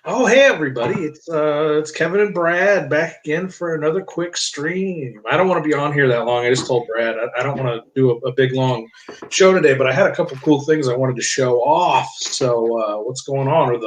Oh, hey everybody! It's Kevin and Brad back again for another quick stream. I don't want to be on here that long. I just told Brad I don't want to do a big long show today, but I had a couple cool things I wanted to show off. So what's going on?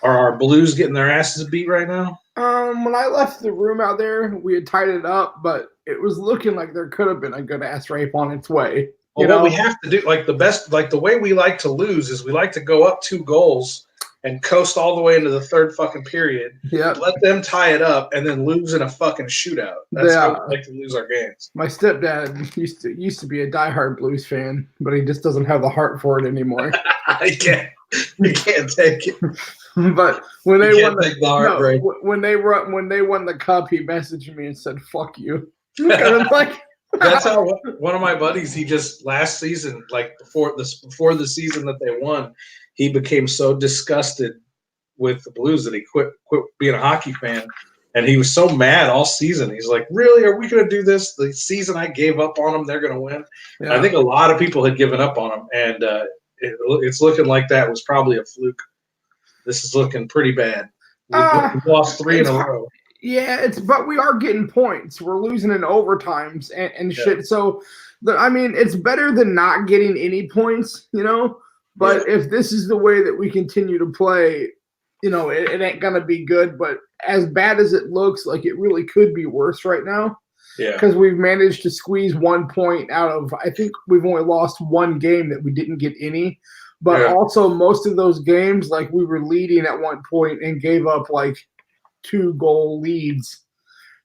Are our Blues getting their asses beat right now? When I left the room out there, we had tied it up, but it was looking like there could have been a good ass rape on its way. Well, what we have to do, like the way we like to lose is we like to go up 2 goals and coast all the way into the third fucking period. Yep. Let them tie it up and then lose in a fucking shootout. That's how we like to lose our games. My stepdad used to be a diehard Blues fan, but he just doesn't have the heart for it anymore. I can't take it. But when they won when they won the cup, he messaged me and said, "Fuck you." Like, that's how one of my buddies. He just last season, like before the season that they won, he became so disgusted with the Blues that he quit being a hockey fan, and he was so mad all season. He's like, "Really? Are we going to do this? The season I gave up on them, they're going to win." Yeah. I think a lot of people had given up on them, and it's looking like that was probably a fluke. This is looking pretty bad. We've lost 3 in a row. Yeah, but we are getting points. We're losing in overtimes and shit. Yeah. So, it's better than not getting any points, But if this is the way that we continue to play, it ain't gonna be good. But as bad as it looks, like it really could be worse right now. Yeah. Because we've managed to squeeze 1 point out of. I think we've only lost 1 game that we didn't get any. But also most of those games, like we were leading at 1 point and gave up like 2-goal leads.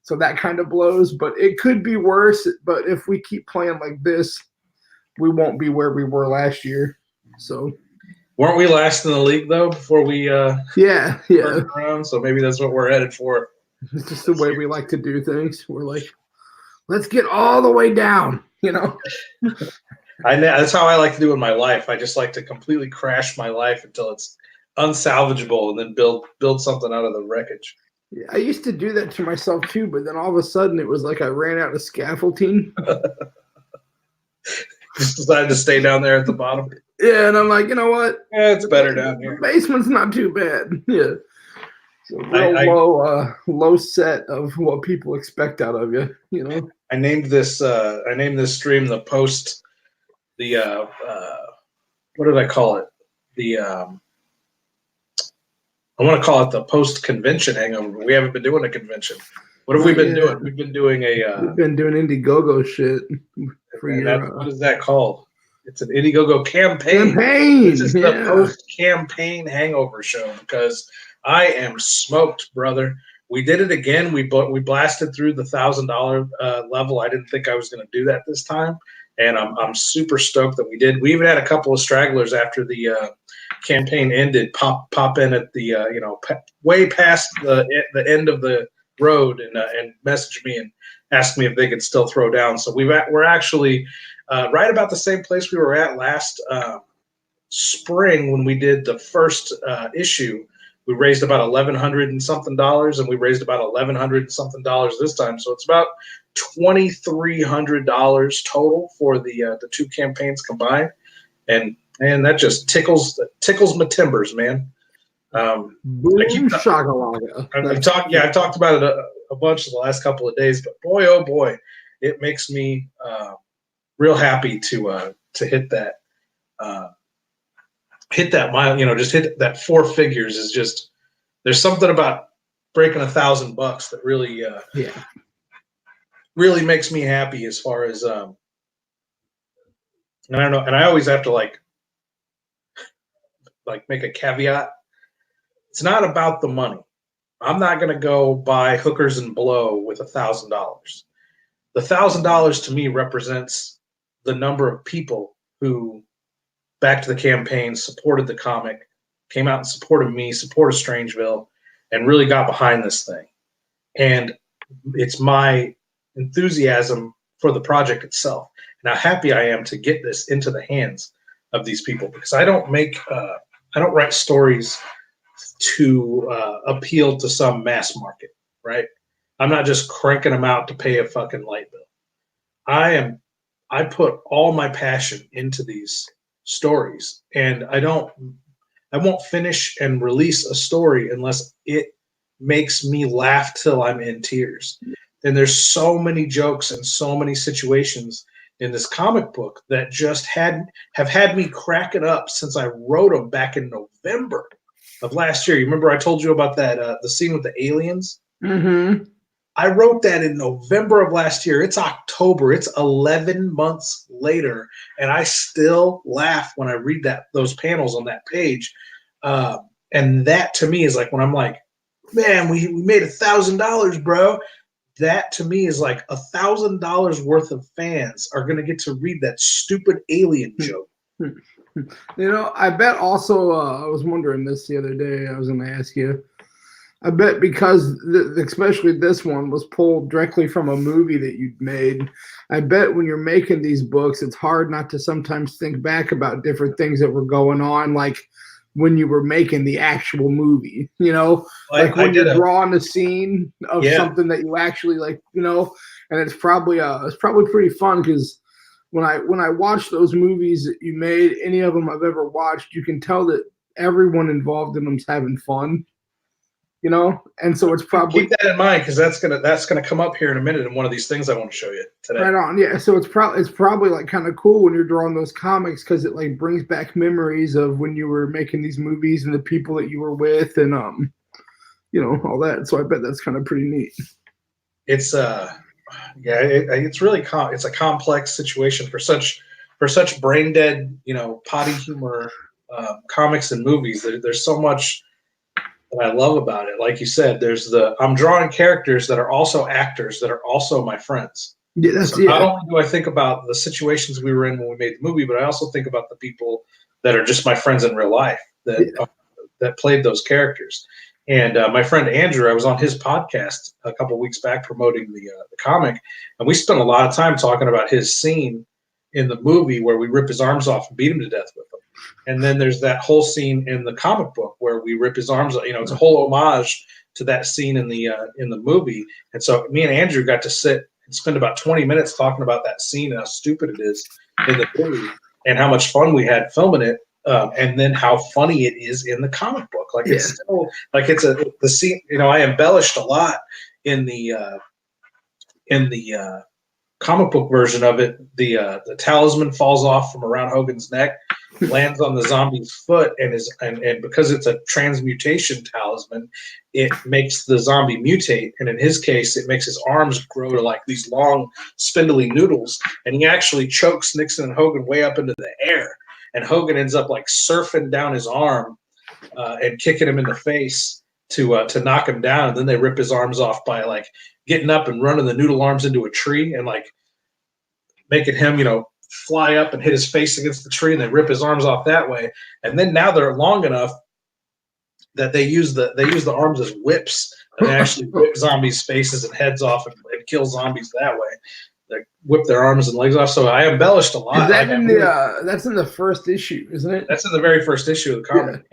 So that kind of blows, but it could be worse. But if we keep playing like this, we won't be where we were last year. So weren't we last in the league though before we yeah. around? So maybe that's what we're headed for. It's just the way we like to do things. We're like, let's get all the way down, That's how I like to do in my life. I just like to completely crash my life until it's unsalvageable and then build something out of the wreckage. Yeah, I used to do that to myself too, but then all of a sudden it was like I ran out of scaffolding. Just decided to stay down there at the bottom. Yeah, and I'm like, you know what? Yeah, it's better down here. The basement's not too bad. Yeah. So real low set of what people expect out of you, I named this stream the post. What did I call it? I want to call it the post-convention hangover. We haven't been doing a convention. What have we been doing? We've been doing we've been doing Indiegogo shit. What is that called? It's an Indiegogo campaign. This is the post-campaign hangover show because I am smoked, brother. We did it again. We blasted through the $1,000 level. I didn't think I was going to do that this time. And I'm super stoked that we did. We even had a couple of stragglers after the campaign ended pop in at the way past the end of the road and message me and ask me if they could still throw down. So we're actually right about the same place we were at last spring when we did the first issue. We raised about $1,100 and something, and we raised about $1,100 and something this time. So it's about $2,300 total for the 2 campaigns combined, and that just tickles my timbers, man. I've talked about it a bunch the last couple of days, but boy, oh boy, it makes me real happy to hit that. Hit that mile, just hit that 4 figures is just. There's something about breaking $1,000 that really, really makes me happy. As far as, and I don't know, and I always have to like make a caveat. It's not about the money. I'm not going to go buy hookers and blow with $1,000. The $1,000 to me represents the number of people who backed the campaign, supported the comic, came out and supported me, supported Strangeville, and really got behind this thing. And it's my enthusiasm for the project itself and how happy I am to get this into the hands of these people, because I don't write stories to appeal to some mass market, right? I'm not just cranking them out to pay a fucking light bill. I put all my passion into these stories, and I don't won't finish and release a story unless it makes me laugh till I'm in tears. And there's so many jokes and so many situations in this comic book that just have had me cracking up since I wrote them back in November of last year. You remember I told you about that the scene with the aliens? Mm-hmm. I wrote that in November of last year. It's October. It's 11 months later, and I still laugh when I read those panels on that page. And that to me is like when I'm like, man, we made $1,000, bro. That to me is like $1,000 worth of fans are going to get to read that stupid alien joke. I bet also, I was wondering this the other day. I was going to ask you. I bet because especially this one was pulled directly from a movie that you'd made. I bet when you're making these books, it's hard not to sometimes think back about different things that were going on, like when you were making the actual movie, like when you're drawing a scene of something that you actually like, and it's probably pretty fun because when I watch those movies that you made, any of them I've ever watched, you can tell that everyone involved in them's having fun. And so it's probably keep that in mind because that's gonna come up here in a minute in one of these things I want to show you today. Right on, yeah. So it's probably like kind of cool when you're drawing those comics because it like brings back memories of when you were making these movies and the people that you were with and all that. So I bet that's kind of pretty neat. It's it's really it's a complex situation for such brain dead potty humor comics and movies. There's so much that I love about it. Like you said, I'm drawing characters that are also actors that are also my friends. Yeah, so not only do I think about the situations we were in when we made the movie, but I also think about the people that are just my friends in real life that played those characters. And my friend Andrew, I was on his podcast a couple of weeks back promoting the comic, and we spent a lot of time talking about his scene in the movie where we rip his arms off and beat him to death with them. And then there's that whole scene in the comic book where we rip his arms. It's a whole homage to that scene in the movie. And so me and Andrew got to sit and spend about 20 minutes talking about that scene and how stupid it is in the movie and how much fun we had filming it. And then how funny it is in the comic book. Like it's still like the scene. I embellished a lot in the comic book version of it. The talisman falls off from around Hogan's neck, lands on the zombie's foot, and because it's a transmutation talisman, it makes the zombie mutate. And in his case, it makes his arms grow to like these long, spindly noodles. And he actually chokes Nixon and Hogan way up into the air. And Hogan ends up like surfing down his arm and kicking him in the face to knock him down. And then they rip his arms off by like getting up and running the noodle arms into a tree and like making him, fly up and hit his face against the tree, and they rip his arms off that way. And then now they're long enough that they use the arms as whips and actually whip zombies' faces and heads off and kill zombies that way. They whip their arms and legs off. So I embellished a lot. Is that that's in the first issue, isn't it? That's in the very first issue of the comic.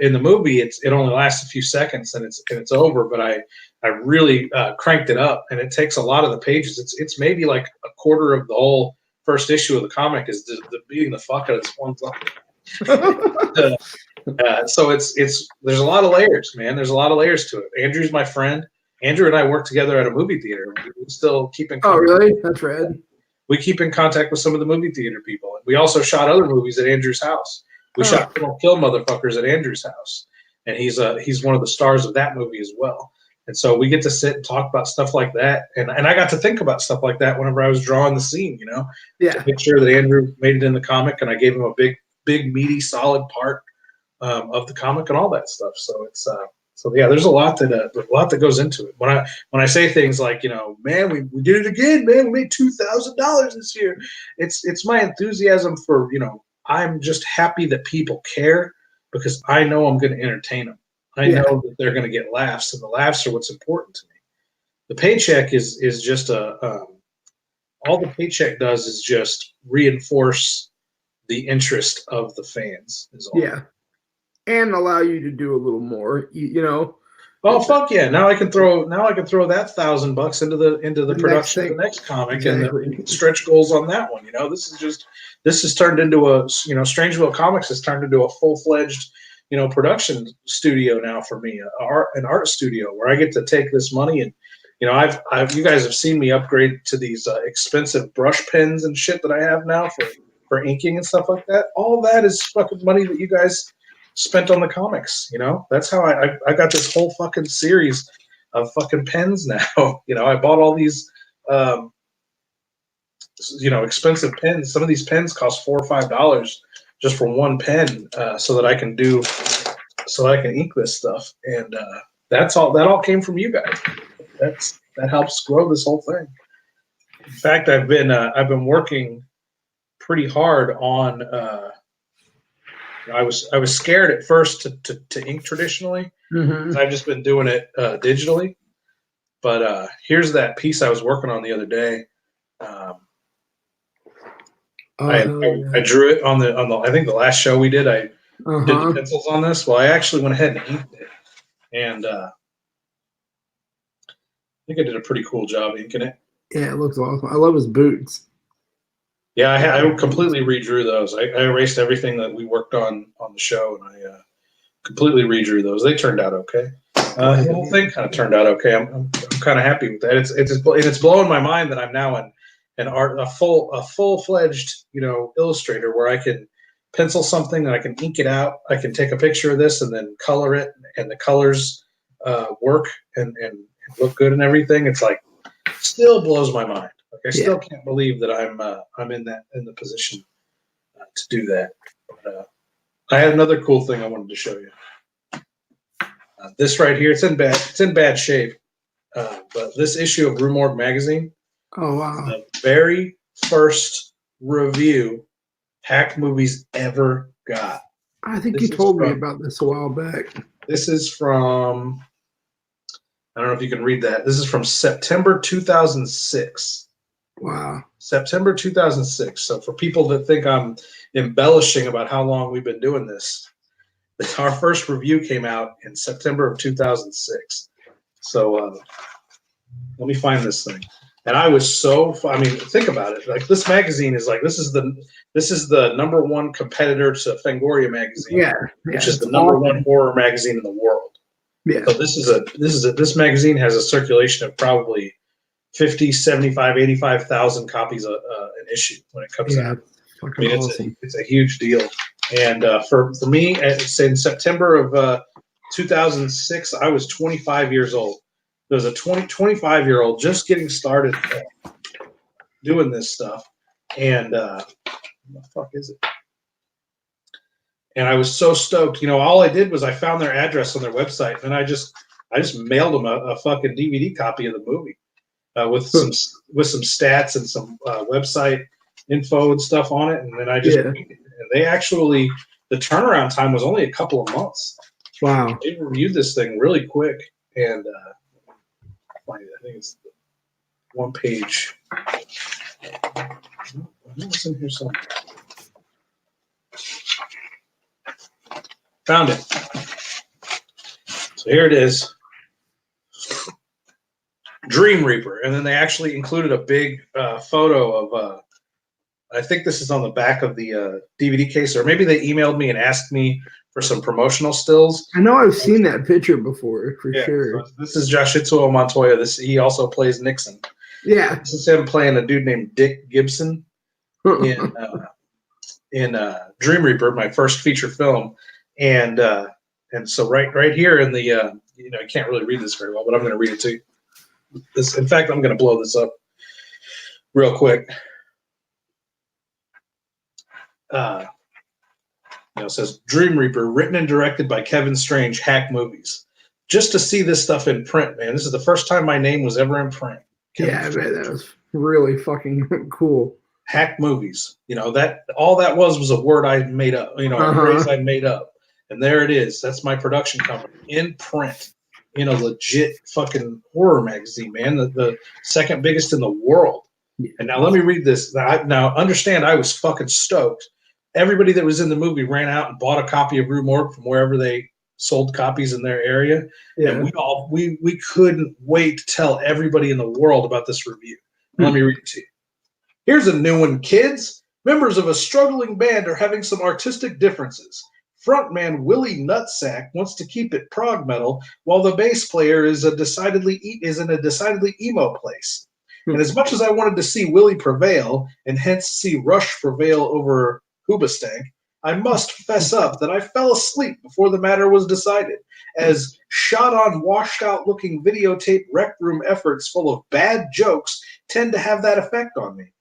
In the movie, it only lasts a few seconds and it's over. But I really cranked it up, and it takes a lot of the pages. It's maybe like a quarter of the whole first issue of the comic is the beating the fuck out of this one zombie. So there's a lot of layers, man. There's a lot of layers to it. Andrew's my friend. Andrew and I work together at a movie theater. We still keep in contact. Oh, really? That's rad. We keep in contact with some of the movie theater people. We also shot other movies at Andrew's house. We shot Kill Motherfuckers at Andrew's house, and he's one of the stars of that movie as well. And so we get to sit and talk about stuff like that, and I got to think about stuff like that whenever I was drawing the scene, to make sure that Andrew made it in the comic, and I gave him a big, meaty, solid part of the comic and all that stuff. So it's there's a lot that goes into it. When I say things like, man, we did it again, man, we made $2,000 this year. It's my enthusiasm for, I'm just happy that people care because I know I'm going to entertain them. I know that they're going to get laughs, and the laughs are what's important to me. The paycheck is just all the paycheck does is just reinforce the interest of the fans. Is all. Yeah. And allow you to do a little more, Oh fuck yeah! Now I can throw that $1,000 into the production of the next comic and the stretch goals on that one. This has turned into a Strangeville Comics has turned into a full-fledged production studio now for me, an art studio where I get to take this money and you guys have seen me upgrade to these expensive brush pens and shit that I have now for inking and stuff like that. All that is fucking money that you guys spent on the comics. That's how I got this whole fucking series of fucking pens now. I bought all these expensive pens. Some of these pens cost $4 or $5 just for one pen, so that I can ink this stuff. And that all came from you guys. That helps grow this whole thing. In fact, I've been working pretty hard on. I was scared at first to ink traditionally. Mm-hmm. I've just been doing it digitally. But here's that piece I was working on the other day. I drew it on the I think the last show we did. I did the pencils on this. Well, I actually went ahead and inked it, and I think I did a pretty cool job inking it. Yeah, it looks awesome. I love his boots. Yeah, I completely redrew those. I erased everything that we worked on the show, and I completely redrew those. They turned out okay. The whole thing kind of turned out okay. I'm kind of happy with that. It's blowing my mind that I'm now a full-fledged illustrator where I can pencil something and I can ink it out. I can take a picture of this and then color it, and the colors work and look good and everything. It's like still blows my mind. Like I still can't believe that I'm in the position to do that. But, I had another cool thing I wanted to show you. This right here, it's in bad shape. But this issue of Rue Morgue magazine. Oh wow! The very first review Hack Movies ever got. I think you told me about this a while back. This is from. I don't know if you can read that. This is from September 2006. Wow. September 2006. So for people that think I'm embellishing about how long we've been doing this, our first review came out in September of 2006. So let me find this thing. And I was think about it. Like this magazine is like this is the #1 competitor to Fangoria magazine, which is the #1 horror magazine in the world. Yeah. So this magazine has a circulation of probably 50, 75, 85,000 copies an issue when it comes out. I mean, awesome. It's a huge deal. And for me, in September of 2006, I was 25 years old. There was a 25-year-old just getting started doing this stuff. And what the fuck is it? And I was so stoked. All I did was I found their address on their website, and I just mailed them a fucking DVD copy of the movie with some stats and some website info and stuff on it. And then I just and they actually, the turnaround time was only a couple of months. Wow. They reviewed this thing really quick, and I think it's one page. What's in here somewhere? Found it. So here it is. Dream Reaper. And then they actually included a big photo of, I think this is on the back of the DVD case, or maybe they emailed me and asked me for some promotional stills. I know I've seen that picture before, for sure. So this is Joshua Montoya. He also plays Nixon. Yeah. This is him playing a dude named Dick Gibson in Dream Reaper, my first feature film. And so right here in the I can't really read this very well, but I'm going to read it to you. In fact, I'm going to blow this up real quick. It says Dream Reaper, written and directed by Kevin Strange, Hack Movies. Just to see this stuff in print, man. This is the first time my name was ever in print. Kevin I bet that was really fucking cool. Hack Movies. That all that was a word I made up. A phrase I made up. And there it is. That's my production company in print in a legit fucking horror magazine, man. The second biggest in the world. Yeah. And now let me read this. Now understand, I was fucking stoked. Everybody that was in the movie ran out and bought a copy of Rue Morgue from wherever they sold copies in their area, Yeah. and we couldn't wait to tell everybody in the world about this review. Let me read it to you. Here's a new one, kids. Members of a struggling band are having some artistic differences. Frontman Willie Nutsack wants to keep it prog metal, while the bass player is in a decidedly emo place. And as much as I wanted to see Willie prevail, and hence see Rush prevail over Hoobastank, I must fess up that I fell asleep before the matter was decided, as shot-on, washed-out-looking videotape rec room efforts full of bad jokes tend to have that effect on me.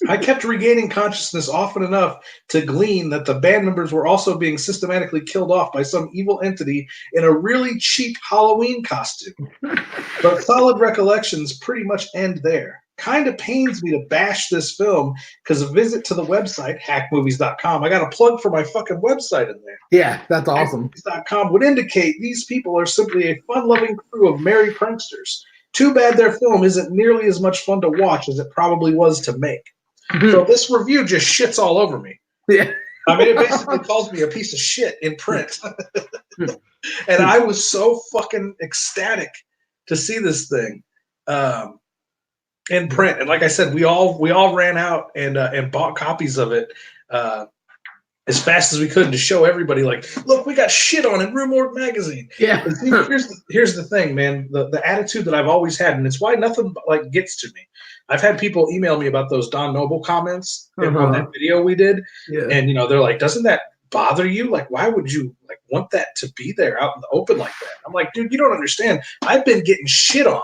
I kept regaining consciousness often enough to glean that the band members were also being systematically killed off by some evil entity in a really cheap Halloween costume. But solid recollections pretty much end there. Kind of pains me to bash this film because a visit to the website, hackmovies.com, I got a plug for my fucking website in there. Yeah, that's awesome. Hackmovies.com would indicate these people are simply a fun-loving crew of merry pranksters. Too bad their film isn't nearly as much fun to watch as it probably was to make. So this review just shits all over me. Yeah. I mean, it basically calls me a piece of shit in print. And I was so fucking ecstatic to see this thing in print. And like I said, we all ran out and bought copies of it as fast as we could to show everybody, like, look, we got shit on in Rue Morgue magazine. Yeah. See, here's the thing, man. The attitude that I've always had, and it's why nothing like gets to me. I've had people email me about those Don Noble comments on that video we did, and they're like, doesn't that bother you? Like, why would you like want that to be there out in the open like that? I'm like, dude, you don't understand. I've been getting shit on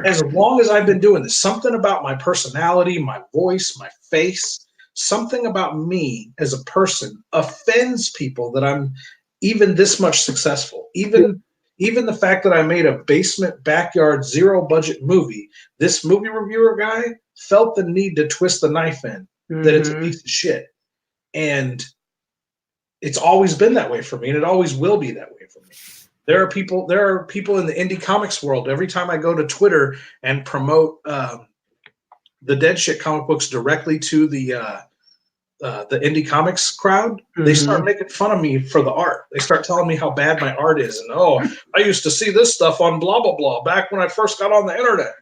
as long as I've been doing this. Something about my personality, my voice, my face, something about me as a person offends people that I'm even this much successful. Even the fact that I made a basement, backyard, zero budget movie, this movie reviewer guy felt the need to twist the knife in that it's a piece of shit. And it's always been that way for me, and it always will be that way for me. There are people in the indie comics world. Every time I go to Twitter and promote the Dead Shit comic books directly to the indie comics crowd, they start making fun of me for the art. They start telling me how bad my art is, and I used to see this stuff on blah blah blah back when I first got on the internet.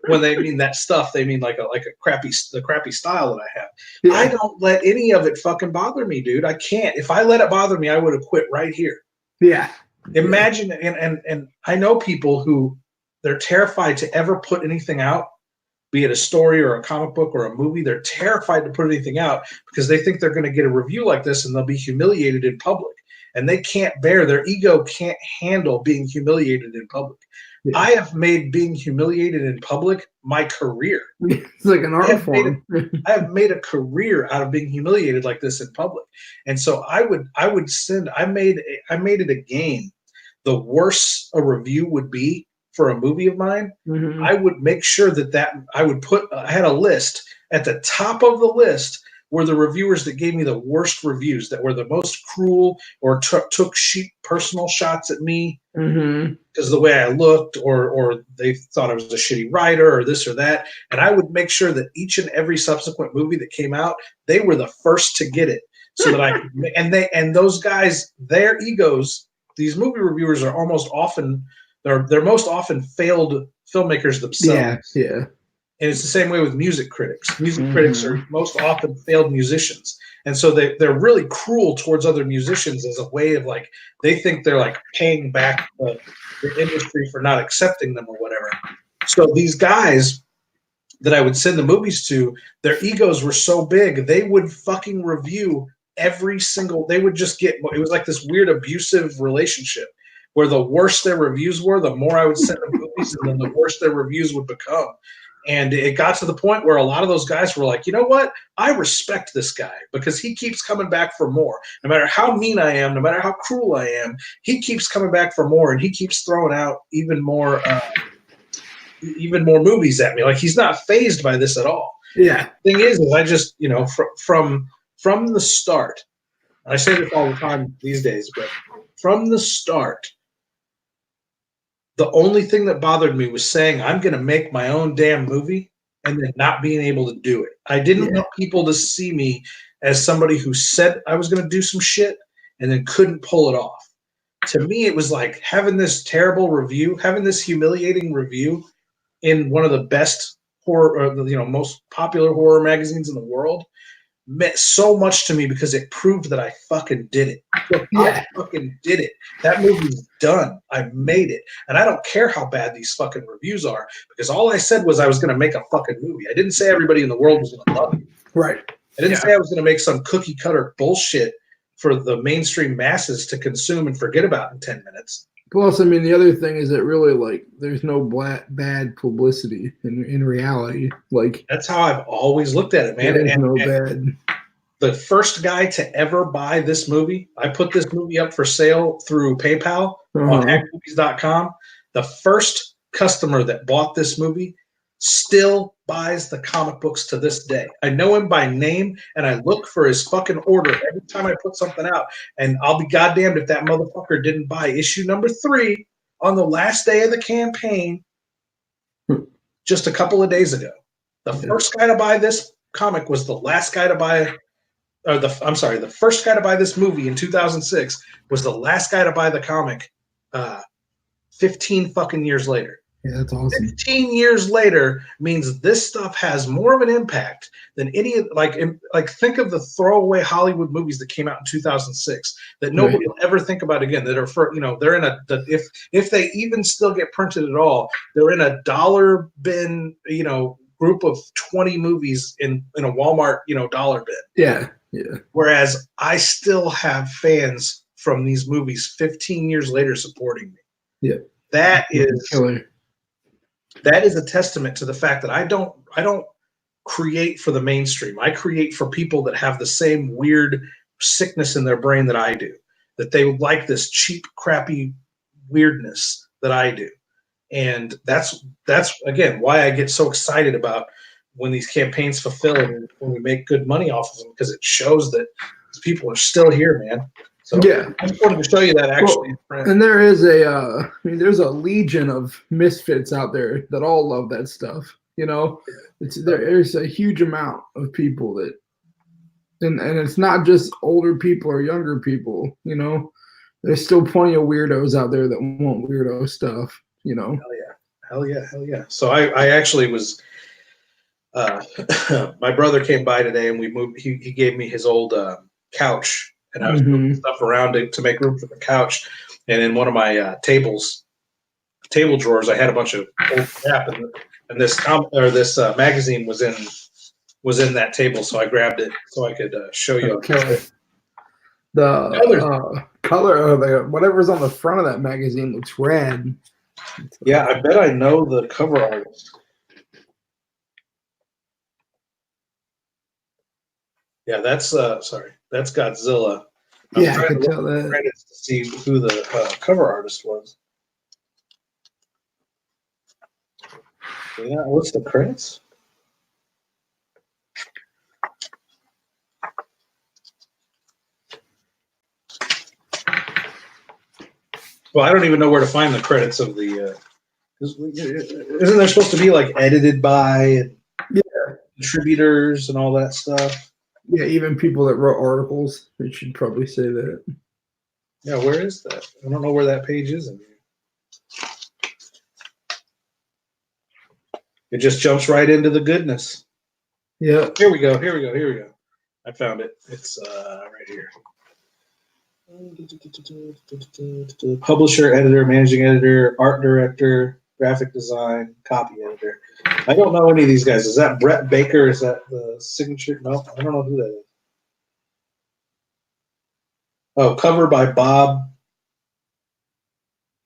When they mean that stuff, they mean like the crappy style that I have. Yeah. I don't let any of it fucking bother me, dude. I can't. If I let it bother me, I would have quit right here. Yeah. Imagine, and I know people who they're terrified to ever put anything out, be it a story or a comic book or a movie. They're terrified to put anything out because they think they're going to get a review like this and they'll be humiliated in public. And they can't bear, their ego can't handle being humiliated in public. Yeah. I have made being humiliated in public my career. It's like an art form. I have made a career out of being humiliated like this in public. And so I made it a game. The worse a review would be for a movie of mine, I would make sure that I had a list. At the top of the list were the reviewers that gave me the worst reviews, that were the most cruel or took personal shots at me because of the way I looked, or they thought I was a shitty writer or this or that. And I would make sure that each and every subsequent movie that came out, they were the first to get it, so that I could, and those guys, their egos, these movie reviewers are almost often they're most often failed filmmakers themselves. Yeah. And it's the same way with music critics. Music critics are most often failed musicians. And so they're really cruel towards other musicians as a way of like, they think they're like paying back the industry for not accepting them or whatever. So these guys that I would send the movies to, their egos were so big, they would fucking review they would just it was like this weird abusive relationship where the worse their reviews were, the more I would send them movies, and then the worse their reviews would become. And it got to the point where a lot of those guys were like, you know what? I respect this guy because he keeps coming back for more. No matter how mean I am, no matter how cruel I am, he keeps coming back for more, and he keeps throwing out even more movies at me. Like, he's not fazed by this at all. Yeah. The thing is I just, from the start, I say this all the time these days, but from the start, the only thing that bothered me was saying I'm going to make my own damn movie and then not being able to do it. I didn't want people to see me as somebody who said I was going to do some shit and then couldn't pull it off. to me, it was like having this terrible review, having this humiliating review in one of the best horror, or, most popular horror magazines in the world meant so much to me because it proved that I fucking did it. I fucking did it. That movie's done. I made it. And I don't care how bad these fucking reviews are because all I said was I was going to make a fucking movie. I didn't say everybody in the world was going to love it. Right. I didn't say I was going to make some cookie cutter bullshit for the mainstream masses to consume and forget about in 10 minutes. Plus, I mean, the other thing is that really, like, there's no bad publicity in reality. Like, that's how I've always looked at it, man. There's no bad. The first guy to ever buy this movie, I put this movie up for sale through PayPal on hackmovies.com. The first customer that bought this movie still buys the comic books to this day. I know him by name, and I look for his fucking order every time I put something out. And I'll be goddamned if that motherfucker didn't buy issue number 3 on the last day of the campaign just a couple of days ago. The first guy to buy this comic was the last guy to buy, the first guy to buy this movie in 2006 was the last guy to buy the comic 15 fucking years later. Yeah, that's awesome. 15 years later means this stuff has more of an impact than any of like think of the throwaway Hollywood movies that came out in 2006 that nobody will ever think about again. That are for they're in if they even still get printed at all, they're in a dollar bin group of 20 movies in a Walmart dollar bin. Yeah. Whereas I still have fans from these movies 15 years later supporting me. Yeah. That is a testament to the fact that I don't create for the mainstream. I create for people that have the same weird sickness in their brain that I do, that they like this cheap, crappy weirdness that I do. And that's again why I get so excited about when these campaigns fulfill and when we make good money off of them, because it shows that people are still here, man. So I just wanted to show you that actually. Well, and there is there's a legion of misfits out there that all love that stuff. There's a huge amount of people that, and it's not just older people or younger people. There's still plenty of weirdos out there that want weirdo stuff. Hell yeah. So I actually was. My brother came by today and we moved. He gave me his old couch. And I was moving stuff around to make room for the couch. And in one of my table drawers, I had a bunch of old crap, and this magazine was in that table. So I grabbed it so I could show you. The color of whatever's on the front of that magazine looks rad. Yeah, I bet I know the cover artist. Yeah, that's Godzilla. I can tell that. Credits to see who the cover artist was. Yeah, what's the credits? Well, I don't even know where to find the credits of the. Isn't there supposed to be like edited by contributors and all that stuff? Yeah, even people that wrote articles, they should probably say that. Yeah, where is that? I don't know where that page is in here. It just jumps right into the goodness. Yeah. Here we go. I found it. It's right here. Publisher, editor, managing editor, art director, graphic design, copy editor. I don't know any of these guys. Is that Brett Baker? Is that the signature? No, I don't know who that is. Oh, cover by Bob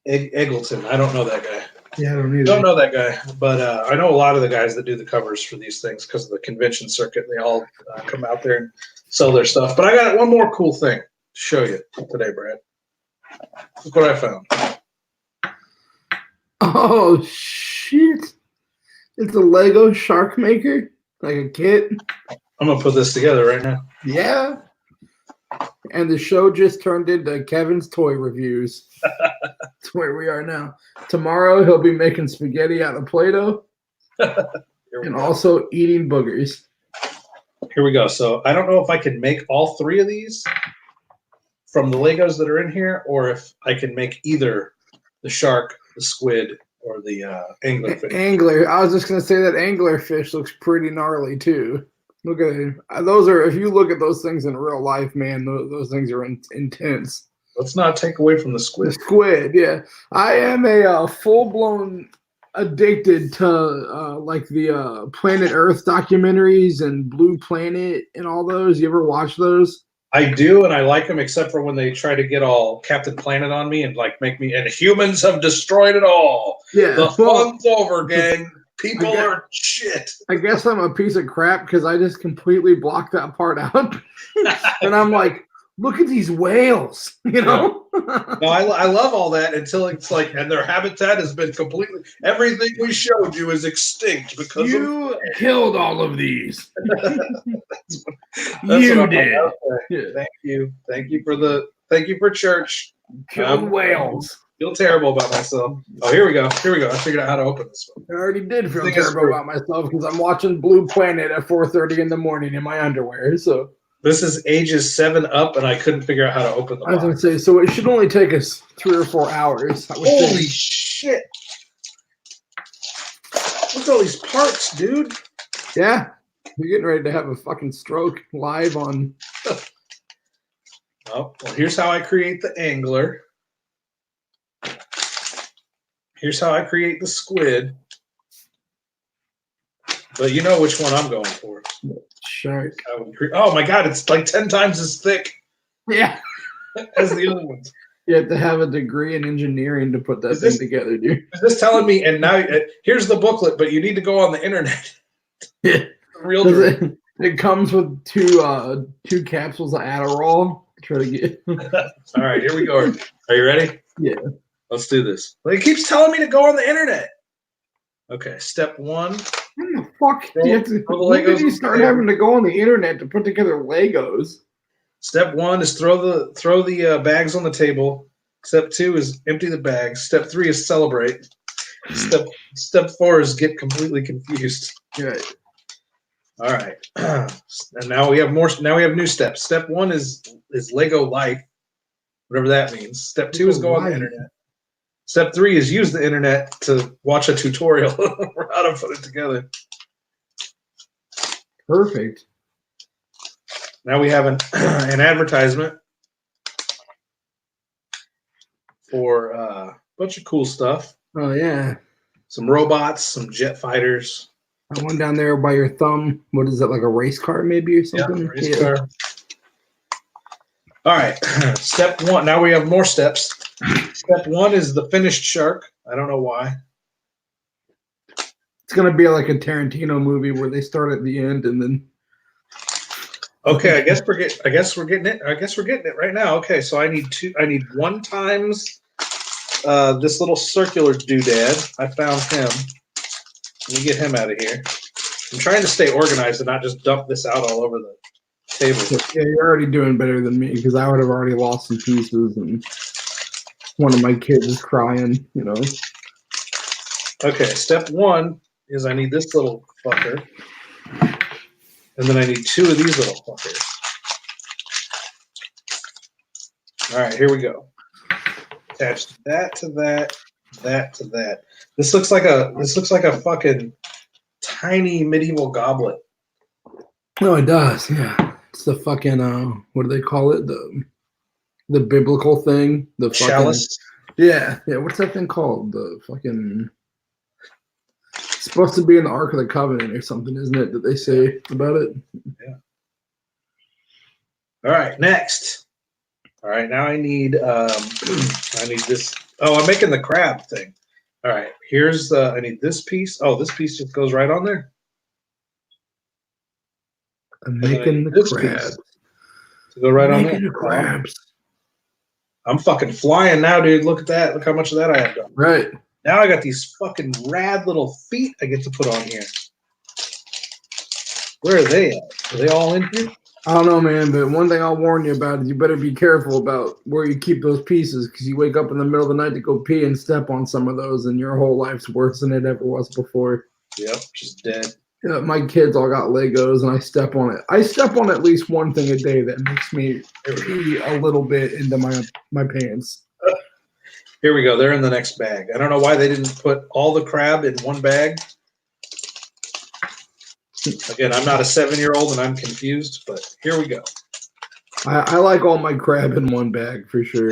Eggleton. I don't know that guy. Yeah, I don't either. Don't know that guy, but I know a lot of the guys that do the covers for these things because of the convention circuit. They all come out there and sell their stuff. But I got one more cool thing to show you today, Brad. Look what I found. Oh, shit. It's a Lego shark maker? Like a kit? I'm going to put this together right now. Yeah. And the show just turned into Kevin's toy reviews. That's where we are now. Tomorrow he'll be making spaghetti out of Play-Doh and also eating boogers. Here we go. So I don't know if I can make all three of these from the Legos that are in here, or if I can make either the shark, the squid, or the anglerfish. Angler. I was just gonna say that anglerfish looks pretty gnarly too. Look at it. Those are. If you look at those things in real life, man, those things are intense. Let's not take away from the squid. The squid, yeah. I am a full-blown addicted to like the Planet Earth documentaries and Blue Planet and all those. You ever watch those? I do, and I like them, except for when they try to get all Captain Planet on me and like make me. And humans have destroyed it all. Yeah, the fun's over, gang. People are shit. I guess I'm a piece of crap because I just completely blocked that part out, and I'm like, look at these whales, you know? No, I love all that until it's like, and their habitat has been completely, everything we showed you is extinct because you killed all of these. that's you did. Yeah. Thank you for church. Killed whales. Feel terrible about myself. Oh, here we go. I figured out how to open this one. I already did feel terrible about myself because I'm watching Blue Planet at 4:30 in the morning in my underwear, so. This is ages 7 up, and I couldn't figure out how to open the box. I was going to say, so it should only take us 3 or 4 hours. Holy shit. Look at all these parts, dude. Yeah. You're getting ready to have a fucking stroke live on. Oh, well, here's how I create the angler. Here's how I create the squid. But you know which one I'm going for. Shark. Oh my god, it's like 10 times as thick. Yeah. As the other ones. You have to have a degree in engineering to put that thing together, dude. Is this telling me? And now here's the booklet, but you need to go on the internet. Yeah. Real. It comes with two capsules of Adderall. Try to get. All right, here we go. Are you ready? Yeah. Let's do this. Well, it keeps telling me to go on the internet. Okay, step 1. When the fuck when did you start having to go on the internet to put together Legos? Step 1 is throw the bags on the table. Step 2 is empty the bags. Step 3 is celebrate. Step 4 is get completely confused. Right. All right. And now we have more. Now we have new steps. Step 1 is Lego life, whatever that means. Step 2 is go on the internet. Step 3 is use the internet to watch a tutorial for how to put it together. Perfect. Now we have an advertisement for a bunch of cool stuff. Oh, yeah. Some robots, some jet fighters. That one down there by your thumb. What is that, like a race car maybe or something? Yeah, race car. All right. Step 1. Now we have more steps. Step 1 is the finished shark. I don't know why. It's gonna be like a Tarantino movie where they start at the end and then. Okay, I guess we're getting it. I guess we're getting it right now. Okay, so I need 1 times this little circular doodad. I found him. Let me get him out of here. I'm trying to stay organized and not just dump this out all over the table. Yeah, you're already doing better than me because I would have already lost some pieces and one of my kids is crying, you know. Okay, step 1 is I need this little fucker. And then I need 2 of these little fuckers. All right, here we go. Attach that to that, that to that. This looks like a fucking tiny medieval goblet. Oh, it does. Yeah, it's the fucking what do they call it? The biblical thing. The fucking, chalice. Yeah. What's that thing called? The fucking. It's supposed to be in the Ark of the Covenant or something, isn't it? That they say about it. Yeah. All right, next. All right, now I need this. Oh, I'm making the crab thing. All right, here's I need this piece. Oh, this piece just goes right on there. I'm making the crabs. To go right on there. Making the crabs. I'm fucking flying now, dude. Look at that. Look how much of that I have done. Right. Now I got these fucking rad little feet I get to put on here. Where are they at? Are they all in here? I don't know, man, but one thing I'll warn you about is you better be careful about where you keep those pieces because you wake up in the middle of the night to go pee and step on some of those and your whole life's worse than it ever was before. Yep, just dead. Yeah, my kids all got Legos, and I step on it. I step on at least one thing a day that makes me pee a little bit into my pants. Here we go. They're in the next bag. I don't know why they didn't put all the crab in one bag. Again, I'm not a 7-year-old and I'm confused, but here we go. I like all my crab in one bag for sure.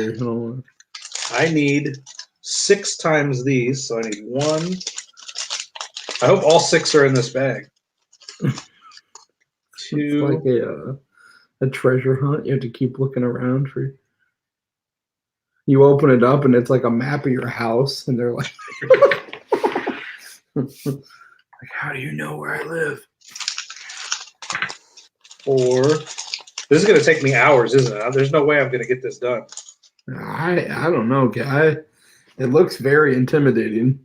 I need 6 times these, so I need 1. I hope all 6 are in this bag. 2. It's like a treasure hunt. You have to keep looking around for. You open it up and it's like a map of your house, and they're like, like, how do you know where I live? 4. This is going to take me hours, isn't it? There's no way I'm going to get this done. I don't know, guy. It looks very intimidating.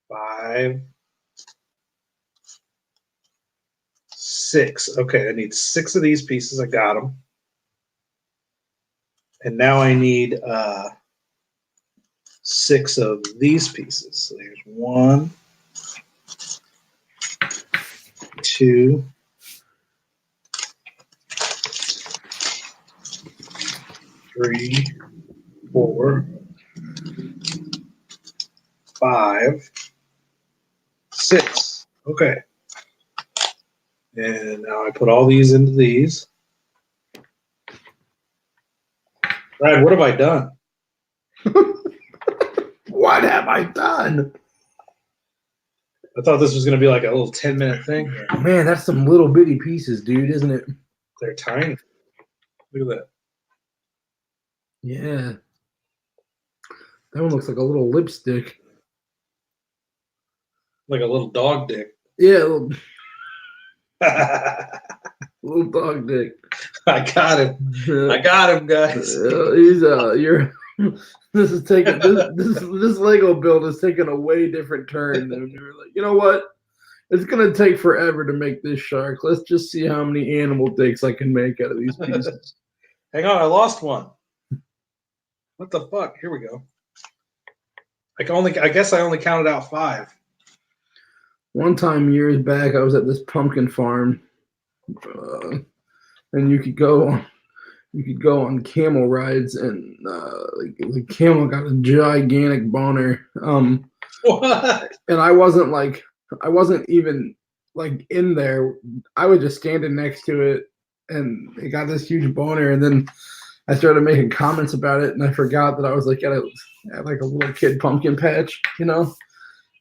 5. 6. Okay, I need 6 of these pieces. I got them. And now I need 6 of these pieces. So there's 1, 2, 3, 4, 5, 6. Okay. And now I put all these into these. Brad, what have I done? What have I done? I thought this was going to be like a little 10-minute thing. Man, that's some little bitty pieces, dude, isn't it? They're tiny. Look at that. Yeah. That one looks like a little lipstick. Like a little dog dick. Yeah, little dog dick. I got him. I got him, guys. He's you're. This is taking this Lego build is taking a way different turn than we were like. You know what? It's gonna take forever to make this shark. Let's just see how many animal dicks I can make out of these pieces. Hang on, I lost one. What the fuck? Here we go. I guess I only counted out 5. One time years back, I was at this pumpkin farm, and you could go on camel rides, and the camel got a gigantic boner. What? And I wasn't even like in there. I was just standing next to it, and it got this huge boner. And then I started making comments about it, and I forgot that I was like at like a little kid pumpkin patch, you know.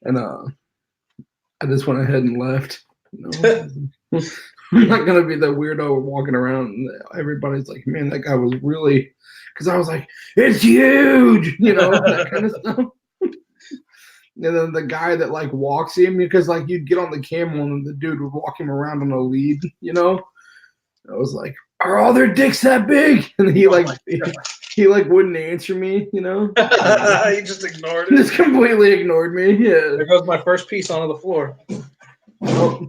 And I just went ahead and left. You know? I'm not gonna be the weirdo walking around and everybody's like, man, that guy was really, because I was like, it's huge, you know, that kind of stuff. And then the guy that like walks him, because like you'd get on the camel and the dude would walk him around on a lead, you know. I was like, are all their dicks that big? And he wouldn't answer me, you know. He just ignored it. Just completely ignored me. Yeah. There goes my first piece onto the floor. Oh.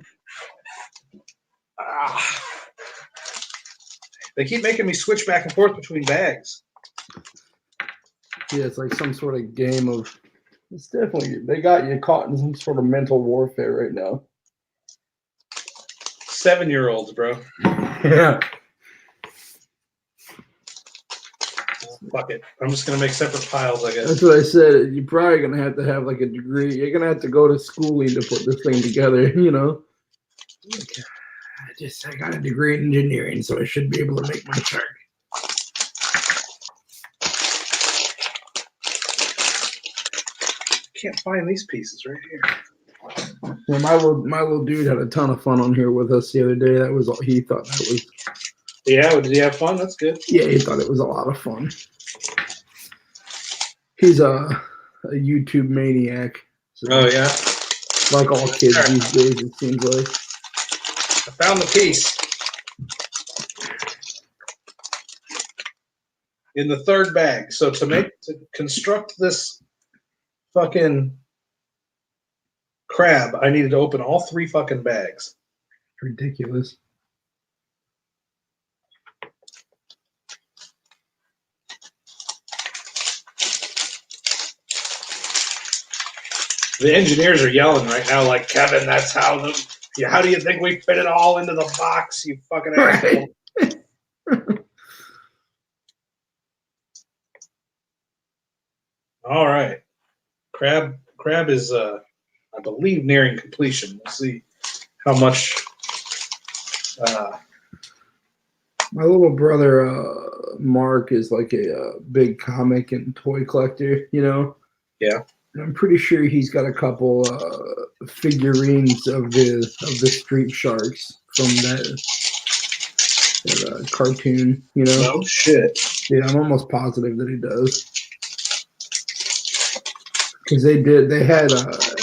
They keep making me switch back and forth between bags. Yeah, it's like some sort of game of. It's definitely they got you caught in some sort of mental warfare right now. 7-year-olds, bro. Yeah. Fuck it. I'm just gonna make separate piles, I guess. That's what I said. You're probably gonna have like a degree. You're gonna have to go to schooling to put this thing together, you know. I got a degree in engineering, so I should be able to make my shark. Can't find these pieces right here. Yeah, my little dude had a ton of fun on here with us the other day. That was all he thought that was. Yeah, did he have fun? That's good. Yeah, he thought it was a lot of fun. He's a YouTube maniac. So, oh yeah, like all kids these days, it seems like. I found the piece in the 3rd bag. So to construct this fucking crab, I needed to open all 3 fucking bags. Ridiculous. The engineers are yelling right now, like, Kevin, that's how Yeah, how do you think we fit it all into the box, you fucking asshole? All right. Crab is, I believe, nearing completion. We'll see how much. My little brother, Mark, is like a big comic and toy collector, you know? Yeah. And I'm pretty sure he's got a couple figurines of the Street Sharks from that cartoon, you know? No shit. Yeah, I'm almost positive that he does. Because they had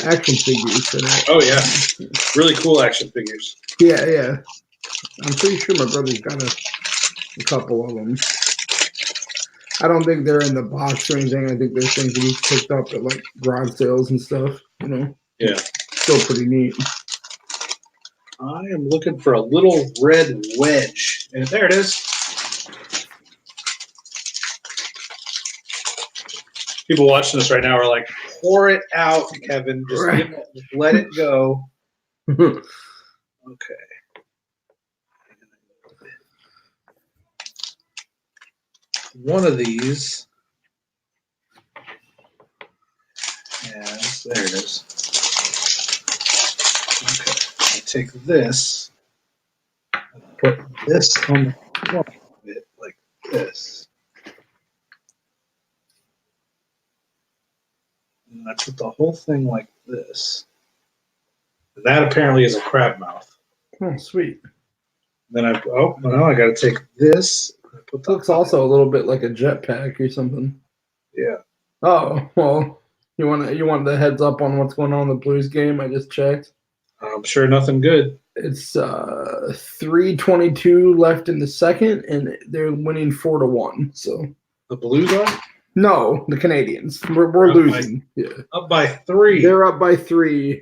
action figures for that. Oh, yeah. Really cool action figures. Yeah, yeah. I'm pretty sure my brother's got a couple of them. I don't think they're in the box or anything. I think they're things that he's picked up at like garage sales and stuff, you know? Yeah. Still pretty neat. I am looking for a little red wedge. And there it is. People watching this right now are like, pour it out, Kevin. Just, Right. just let it go. Okay. One of these has, there it is. Okay. I take this and put this on the top of it like this. And I put the whole thing like this. And that apparently is a crab mouth. Oh, sweet. Then I got to take this. And put the Looks also a little bit like a jetpack or something. Yeah. Oh, well, you want the heads up on what's going on in the Blues game? I just checked. I'm sure nothing good. It's 3:22 left in the second, and they're winning 4-1. So The Blues are no, the Canadians. We're losing. Yeah, up by 3. they're up by 3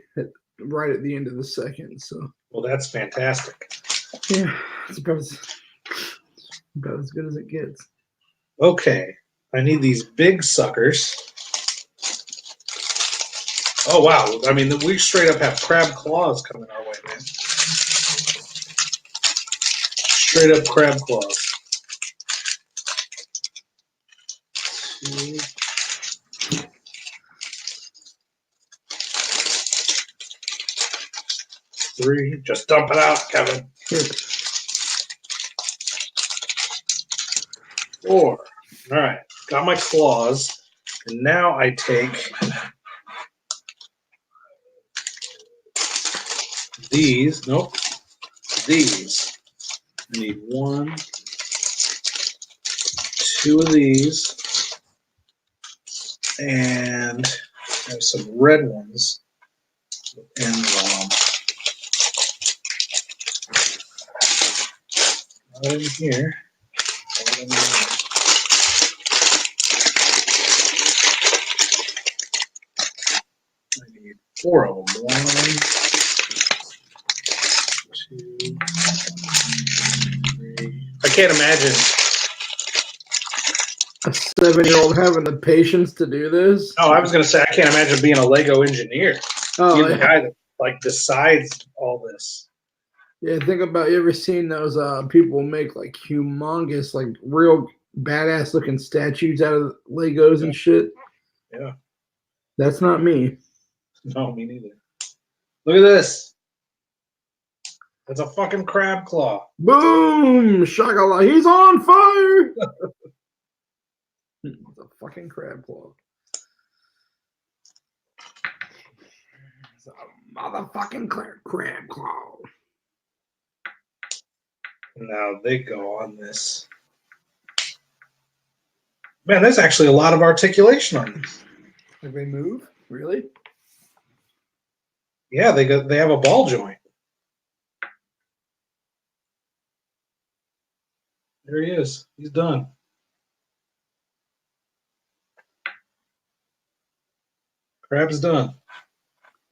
right at the end of the second. So Well, that's fantastic. yeah, it's about as good as it gets. Okay, I need these big suckers. Oh wow! I mean, we straight up have crab claws coming our way, man. Straight up crab claws. 2, 3. Just dump it out, Kevin. Here. 4. All right, got my claws, and now I take these. Nope, these. I need 1, 2 of these, and I have some red ones. And right in here. Right in here. I need 4 of them. 1, 2, 3. I can't imagine A 7-year-old having the patience to do this. Oh, I was going to say, I can't imagine being a Lego engineer. Oh, Being the guy that like decides all this. yeah. Think about, you ever seen those people make like humongous, like real badass looking statues out of Legos and shit? Yeah. That's not me. No, me neither. Look at this. That's a fucking crab claw. Boom! Shagala, he's on fire! It's a fucking crab claw. It's a motherfucking crab claw. Now they go on this. Man, there's actually a lot of articulation on these. Like they move? Really? Yeah, they have a ball joint. There he is. He's done. Crab's done.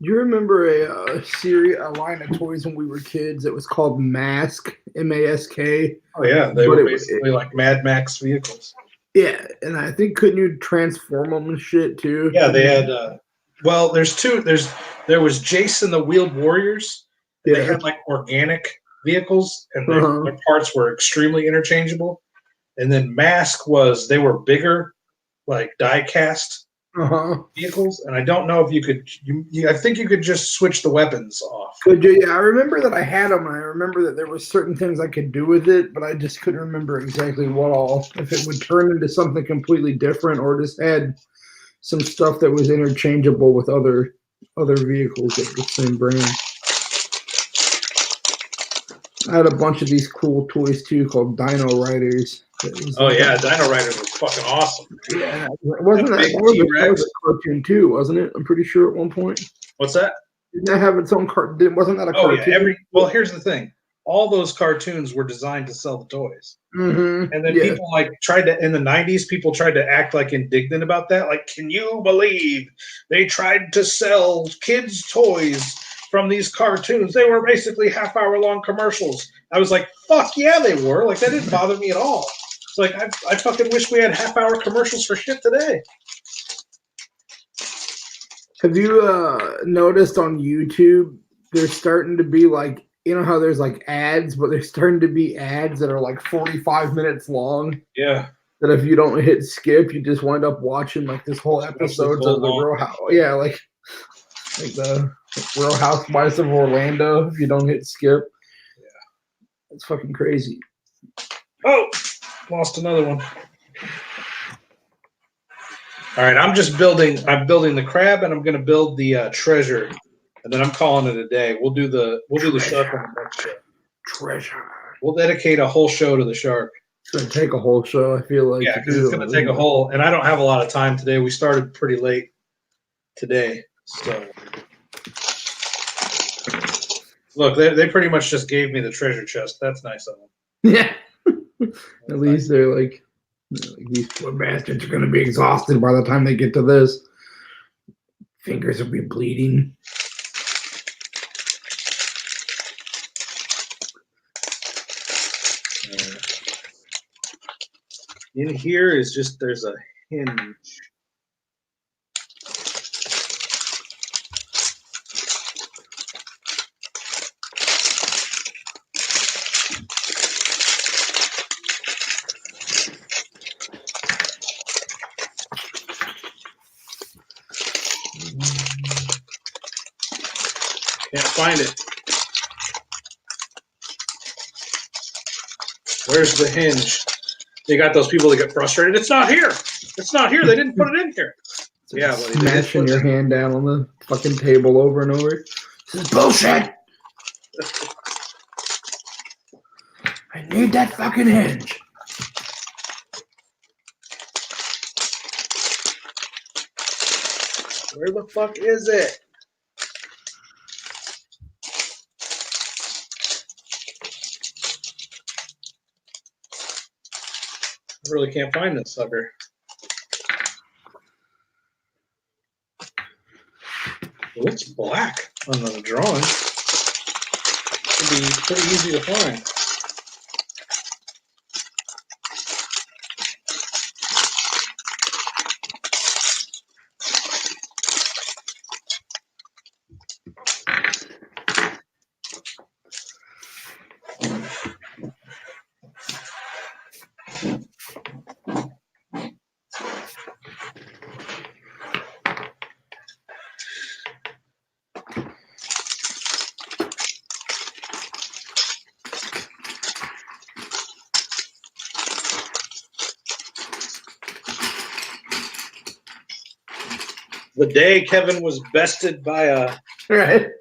Do you remember a line of toys when we were kids that was called Mask, M-A-S-K? Oh yeah, they were basically like Mad Max vehicles. Yeah, and I think couldn't you transform them and shit too? Yeah, they had. Well, there's 2. There was Jason the Wheeled Warriors, and they had like organic vehicles, and their parts were extremely interchangeable. And then Mask they were bigger, like die-cast vehicles, and I don't know if you could. I think you could just switch the weapons off. Could you? Yeah, I remember that I had them. And I remember that there were certain things I could do with it, but I just couldn't remember exactly what all. If it would turn into something completely different, or just had some stuff that was interchangeable with other vehicles of the same brand. I had a bunch of these cool toys too, called Dino Riders. Oh yeah, Dino Riders was fucking awesome. Yeah, wasn't that was a cartoon too? Wasn't it? I'm pretty sure at one point. What's that? Didn't that have its own cartoon? Wasn't that a cartoon? Yeah, well, here's the thing. All those cartoons were designed to sell the toys. Mm-hmm. And then people tried to, in the 90s, people tried to act like indignant about that. Like, can you believe they tried to sell kids' toys from these cartoons? They were basically half-hour-long commercials. I was like, fuck yeah, they were. Like, that didn't bother me at all. It's like, I fucking wish we had half-hour commercials for shit today. Have you noticed on YouTube, there's starting to be like, you know how there's like ads, but there's starting to be ads that are like 45 minutes long? Yeah. That if you don't hit skip, you just wind up watching like this whole episode of the Real House. Yeah, like the Real Housewives of Orlando. If you don't hit skip, yeah, it's fucking crazy. Oh, lost another one. All right, I'm building the crab, and I'm going to build the treasure, and then I'm calling it a day. We'll do the shark on the next show. Treasure. We'll dedicate a whole show to the shark. It's going to take a whole show, I feel like. Yeah, because it's going to take a whole, and I don't have a lot of time today. We started pretty late today, so look, they pretty much just gave me the treasure chest. That's nice of them. Yeah. At least they're like, these poor bastards are going to be exhausted by the time they get to this. Fingers will be bleeding. In here is just, there's a hinge. Can't find it. Where's the hinge? They got those people that get frustrated. It's not here. It's not here. They didn't put it in here. Yeah, buddy. Smashing your hand down on the fucking table over and over. This is bullshit. I need that fucking hinge. Where the fuck is it? I really can't find this sucker. It looks black on the drawing. Should be pretty easy to find. The day Kevin was bested by a 7-year.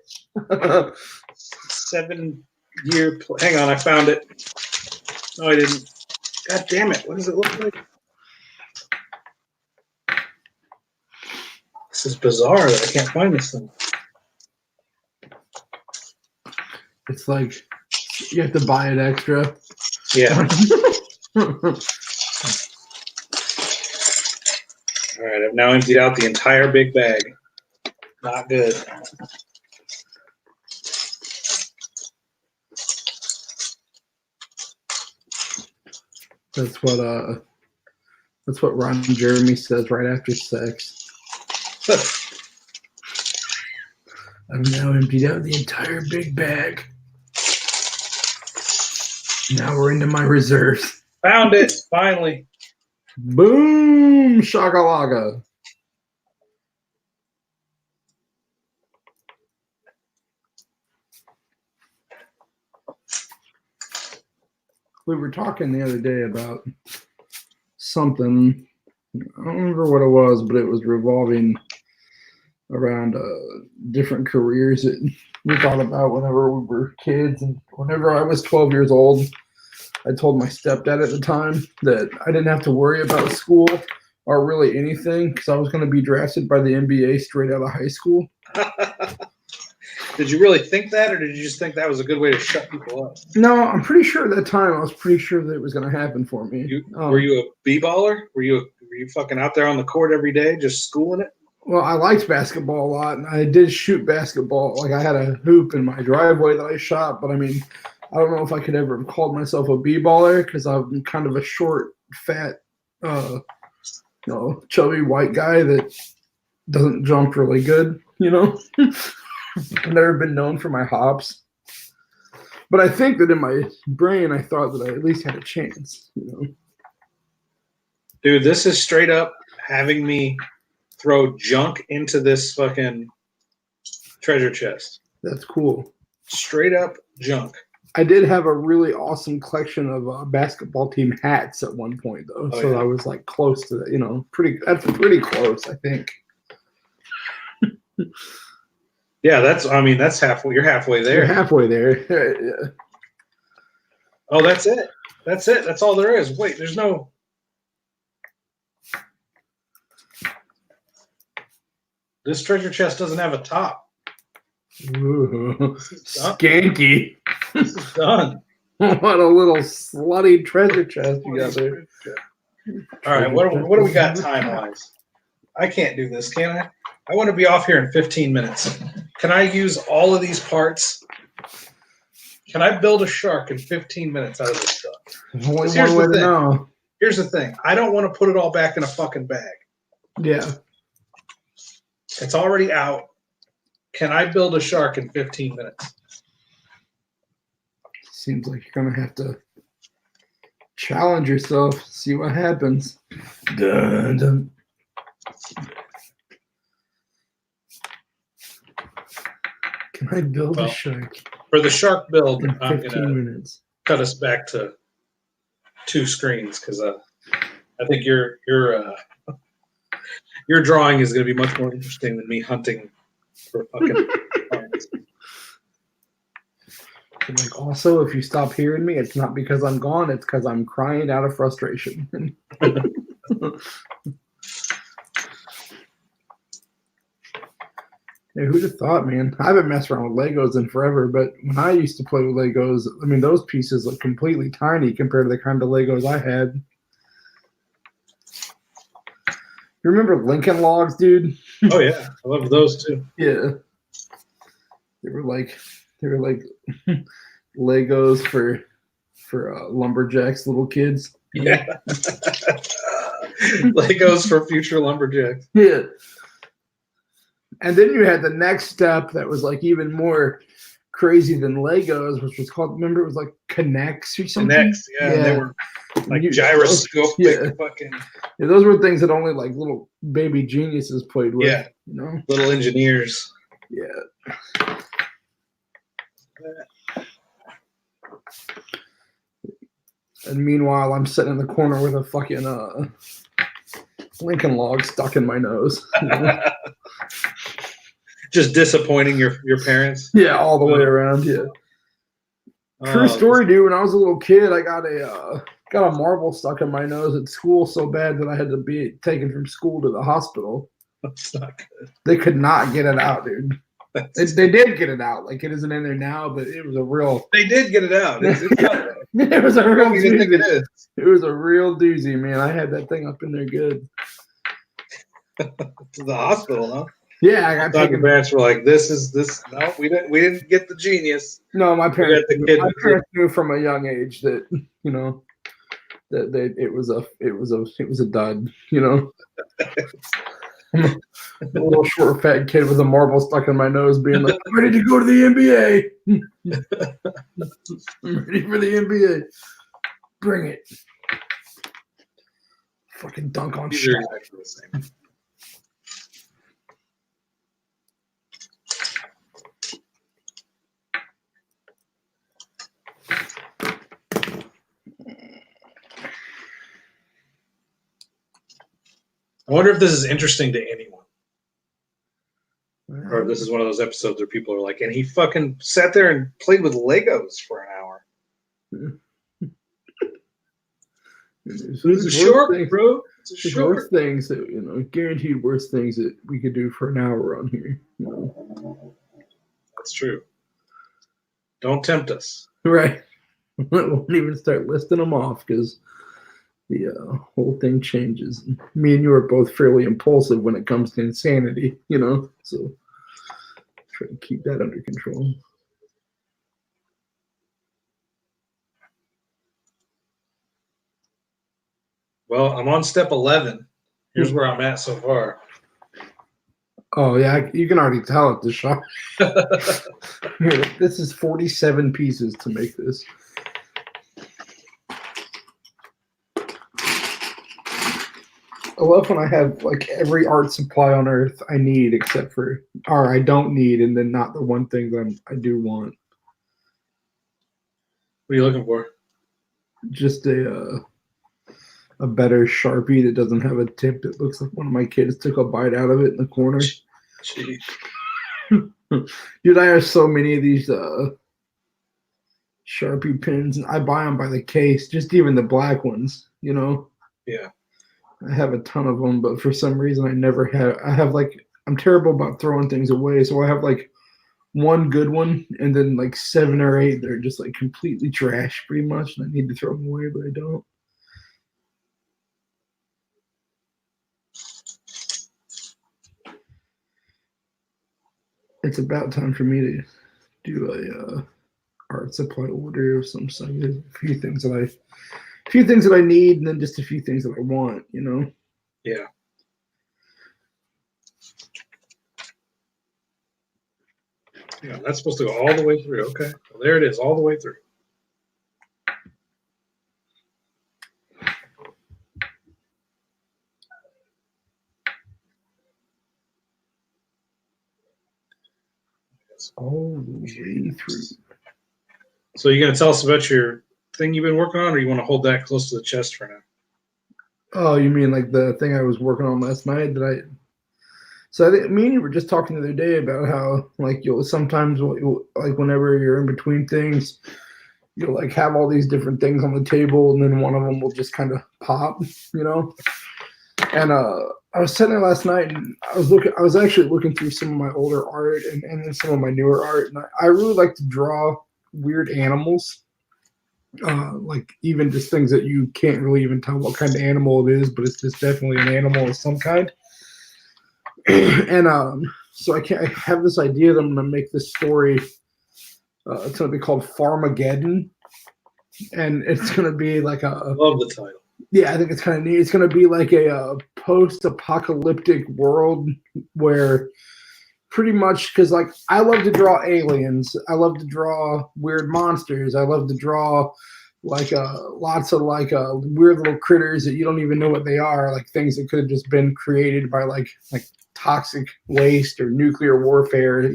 Hang on, I found it. No, I didn't. God damn it! What does it look like? This is bizarre that I can't find this thing. It's like you have to buy it extra. Yeah. All right, I've now emptied out the entire big bag. Not good. That's what Ron Jeremy says right after sex. I've now emptied out the entire big bag. Now we're into my reserves. Found it, finally. Boom! Shagalaga. We were talking the other day about something. I don't remember what it was, but it was revolving around different careers that we thought about whenever we were kids. And whenever I was 12 years old, I told my stepdad at the time that I didn't have to worry about school or really anything because I was going to be drafted by the NBA straight out of high school. Did you really think that, or did you just think that was a good way to shut people up? No, I'm pretty sure at that time I was pretty sure that it was going to happen for me. Were you a b-baller? Were you fucking out there on the court every day just schooling it? Well, I liked basketball a lot, and I did shoot basketball. Like, I had a hoop in my driveway that I shot, but I mean, I don't know if I could ever have called myself a b-baller because I'm kind of a short, fat, chubby white guy that doesn't jump really good, I've never been known for my hops. But I think that in my brain, I thought that I at least had a chance, Dude, this is straight up having me throw junk into this fucking treasure chest. That's cool. Straight up junk. I did have a really awesome collection of basketball team hats at one point, though. Oh, so yeah. I was like close to that, that's pretty close, I think. Yeah, that's halfway. You're halfway there. You're halfway there. Yeah. Oh, that's it. That's it. That's all there is. Wait, there's no. This treasure chest doesn't have a top. Ooh, skanky. This is done. What a little slutty treasure chest you got there. All right, what do we got time-wise? I can't do this, can I? I want to be off here in 15 minutes. Can I use all of these parts? Can I build a shark in 15 minutes out of this stuff? There's only one way to know. Here's the thing. I don't want to put it all back in a fucking bag. Yeah. It's already out. Can I build a shark in 15 minutes? Seems like you're going to have to challenge yourself, see what happens. Dun, dun. Can I build a shark? For the shark build, in 15 I'm going to minutes. Cut us back to 2 screens because I think your drawing is going to be much more interesting than me hunting for fucking parts. Like, also, if you stop hearing me, it's not because I'm gone, it's because I'm crying out of frustration. Hey, who'd have thought, man? I haven't messed around with Legos in forever, but when I used to play with Legos, I mean, those pieces look completely tiny compared to the kind of Legos I had. You remember Lincoln Logs, dude? Oh yeah, I love those too. Yeah, they were like Legos for lumberjacks, little kids. Yeah, Legos for future lumberjacks. Yeah. And then you had the next step that was like even more crazy than Legos, which was called, remember, it was like Connects or something? Connects, yeah. They were like gyroscopic fucking. Yeah, those were things that only like little baby geniuses played with. Yeah. Little engineers. Yeah. And meanwhile, I'm sitting in the corner with a fucking Lincoln Log stuck in my nose. Just disappointing your parents. Yeah, all the way around. Yeah. True story, dude. When I was a little kid, I got a marble stuck in my nose at school so bad that I had to be taken from school to the hospital. That's not good. They could not get it out, dude. They did get it out. Like, it isn't in there now, but it was a real. They did get it out. It's it was a real doozy. Think it is. It was a real doozy, man. I had that thing up in there good. To the hospital, huh? Yeah, I got taken. My parents were like, "This. No, we didn't get the genius." No, my parents knew from a young age that that it was a dud. I'm a little short, fat kid with a marble stuck in my nose, being like, "I'm ready to go to the NBA. I'm ready for the NBA. Bring it." Fucking dunk on These are Shaq. exactly the same. I wonder if this is interesting to anyone. Or if this is one of those episodes where people are like, and he fucking sat there and played with Legos for an hour. It's a short, bro. It's a short. Worst things that, guaranteed worst things that we could do for an hour on here. That's true. Don't tempt us. Right. We won't even start listing them off because the whole thing changes. Me and you are both fairly impulsive when it comes to insanity, so try to keep that under control. Well, I'm on step 11. Here's where I'm at so far. Oh, yeah, you can already tell at the shop. This is 47 pieces to make this. I love when I have like every art supply on earth I need except for, or I don't need, and then not the one thing that I do want. What are you looking for? Just a better Sharpie that doesn't have a tip that looks like one of my kids took a bite out of it in the corner. Jeez. Dude, I have so many of these Sharpie pins, and I buy them by the case, just even the black ones, Yeah. I have a ton of them, but for some reason I'm terrible about throwing things away, so I have like one good one and then like 7 or 8 that are just like completely trash pretty much, and I need to throw them away, but I don't. It's about time for me to do a art supply order of some sort. There's a few things that I need, and then just a few things that I want, Yeah. Yeah, that's supposed to go all the way through. Okay. Well, there it is, all the way through. All the way through. So you gonna tell us about your thing you've been working on, or you want to hold that close to the chest for now? Oh, you mean like the thing I was working on last night So I think me and you were just talking the other day about how like you'll sometimes like whenever you're in between things, you'll like have all these different things on the table, and then one of them will just kind of pop, And I was sitting there last night, and I was actually looking through some of my older art and then some of my newer art, and I really like to draw weird animals. Like even just things that you can't really even tell what kind of animal it is, but it's just definitely an animal of some kind. And so I have this idea that I'm going to make this story. It's going to be called Farmageddon, and it's going to be like I love the title. Yeah, I think it's kind of neat. It's going to be like a post-apocalyptic world where pretty much, because like I love to draw aliens, I love to draw weird monsters, I love to draw like lots of like weird little critters that you don't even know what they are, like things that could have just been created by like toxic waste or nuclear warfare,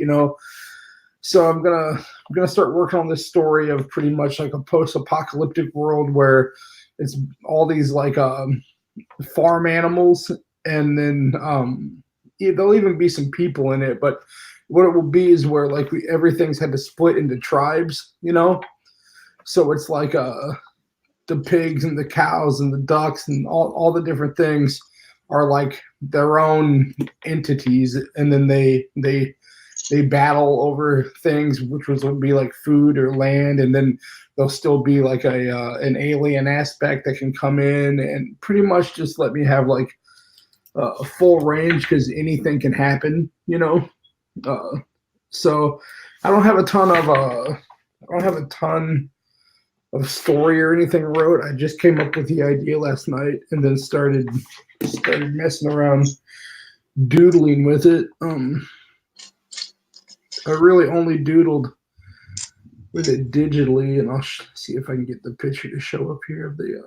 So I'm gonna start working on this story of pretty much like a post-apocalyptic world where it's all these like farm animals, and then there'll even be some people in it, but what it will be is where like everything's had to split into tribes, so it's like the pigs and the cows and the ducks and all the different things are like their own entities, and then they battle over things, which would be like food or land, and then there'll still be like an alien aspect that can come in and pretty much just let me have like a full range, because anything can happen, So I don't have a ton of story or anything wrote. I just came up with the idea last night and then started messing around doodling with it. I really only doodled with it digitally, and I'll see if I can get the picture to show up here of the.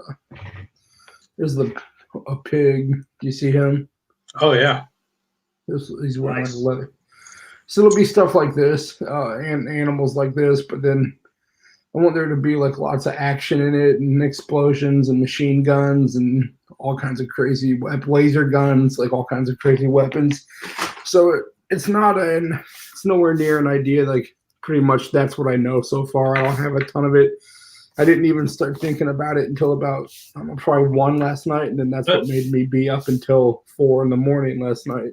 There's a pig. Do you see him? Oh yeah. He's wearing like leather. So it'll be stuff like this, and animals like this, but then I want there to be like lots of action in it, and explosions, and machine guns, and all kinds of crazy laser guns, like all kinds of crazy weapons. So it's nowhere near an idea. Like pretty much that's what I know so far. I don't have a ton of it. I didn't even start thinking about it until about probably 1 last night, and then that's what made me be up until 4 a.m. last night.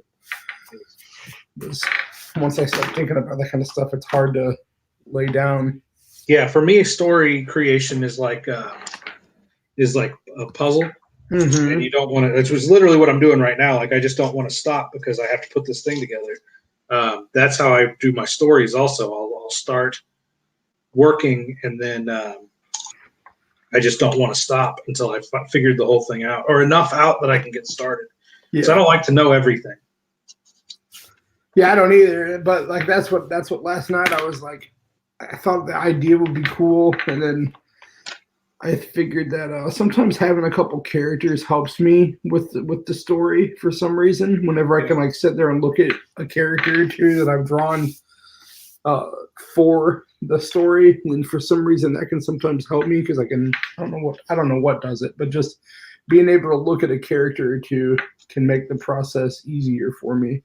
Once I start thinking about that kind of stuff, it's hard to lay down. Yeah, for me, story creation is like a puzzle, and you don't want to. Which is literally what I'm doing right now. Like I just don't want to stop because I have to put this thing together. That's how I do my stories. Also, I'll start working, and then I just don't want to stop until I figured the whole thing out, or enough out that I can get started. Yeah. So I don't like to know everything. Yeah, I don't either. But like that's what last night I was like. I thought the idea would be cool, and then I figured that sometimes having a couple characters helps me with the story for some reason. Whenever I can like sit there and look at a character or two that I've drawn for the story, and for some reason that can sometimes help me because I don't know what does it, but just being able to look at a character or two can make the process easier for me.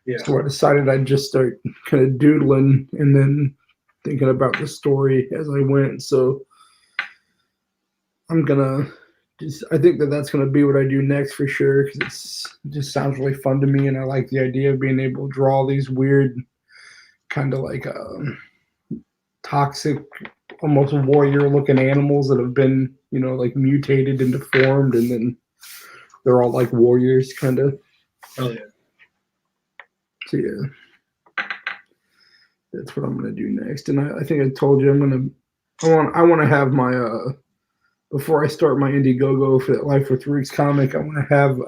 Yeah. So I decided I'd just start kind of doodling and then thinking about the story as I went. So I think that's gonna be what I do next for sure, because it just sounds really fun to me, and I like the idea of being able to draw these weird kind of like toxic, almost warrior looking animals that have been, like mutated and deformed, and then they're all like warriors kind of. Oh yeah. So yeah. That's what I'm gonna do next, and I think I told you I want to have my before I start my Indiegogo for that Life with Roots comic. I want to have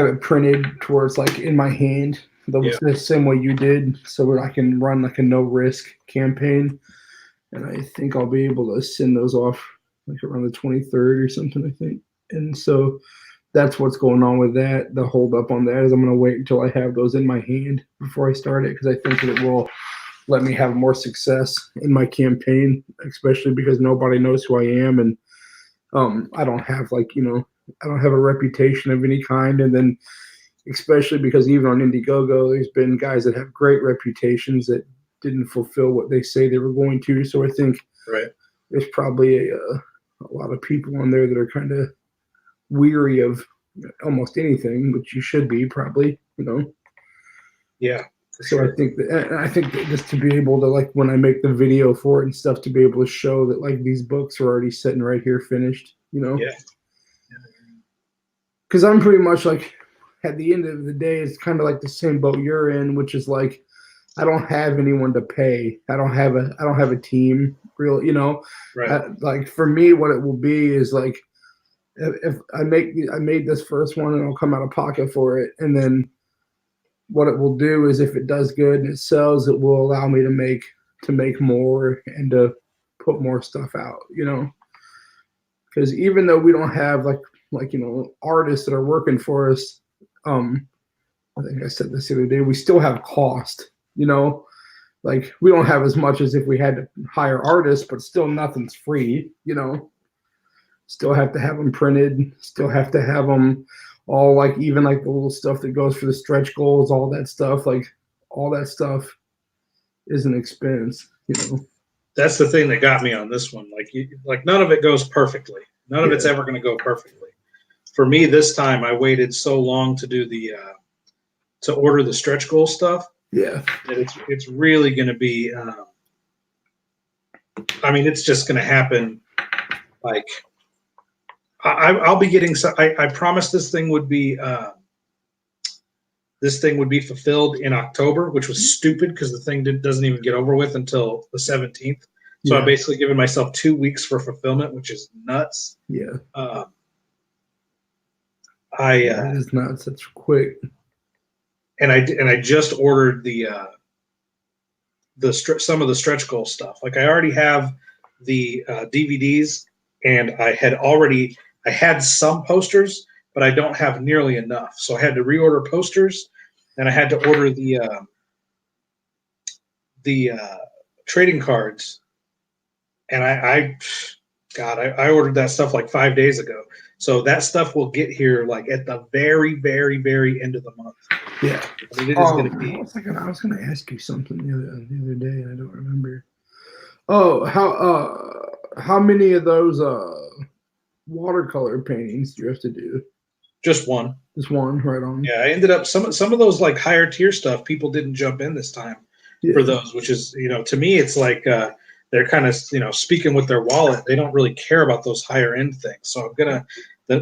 it printed towards like in my hand, the same way you did, so that I can run like a no risk campaign, and I think I'll be able to send those off like around the 23rd or something. I think, and so. That's what's going on with that. The hold up on that is I'm going to wait until I have those in my hand before I start it, because I think that it will let me have more success in my campaign, especially because nobody knows who I am, and I don't have I don't have a reputation of any kind, and then especially because even on Indiegogo, there's been guys that have great reputations that didn't fulfill what they say they were going to. So I think there's probably a lot of people on there that are kind of weary of almost anything, which you should be probably, Yeah. So sure. I think that just to be able to, like, when I make the video for it and stuff, to be able to show that like these books are already sitting right here finished, Yeah. Because I'm pretty much like at the end of the day, it's kind of like the same boat you're in, which is like I don't have anyone to pay. I don't have a team, really, Right. Like for me, what it will be is like. If I made this first one and I'll come out of pocket for it, and then what it will do is if it does good and it sells, it will allow me to make more and to put more stuff out, because even though we don't have like artists that are working for us, I think I said this the other day, we still have cost, like we don't have as much as if we had to hire artists, but still nothing's free, Still have to have them printed. Still have to have them all, like, even like the little stuff that goes for the stretch goals, all that stuff. Like, all that stuff is an expense, That's the thing that got me on this one. Like none of it goes perfectly. None of it's ever going to go perfectly. For me, this time I waited so long to do to order the stretch goal stuff. Yeah. That it's really going to be. It's just going to happen. Like. I'll be getting. I promised this thing would be fulfilled in October, which was stupid because the thing doesn't even get over with until the 17th. So I'm basically giving myself 2 weeks for fulfillment, which is nuts. Yeah. That is nuts. That's quick. And I just ordered some of the stretch goal stuff. Like I already have the DVDs, and I had some posters, but I don't have nearly enough. So I had to reorder posters, and I had to order the trading cards. And I ordered that stuff like 5 days ago. So that stuff will get here like at the very, very, very end of the month. Yeah. I mean, it is going to be. I was going to ask you something the other day, and I don't remember. Oh, how many of those watercolor paintings do you have to do? Just one. Just one, right on. Yeah, I ended up some of those like higher tier stuff. People didn't jump in this time for those, which is to me it's like they're kind of speaking with their wallet. They don't really care about those higher end things. So I'm gonna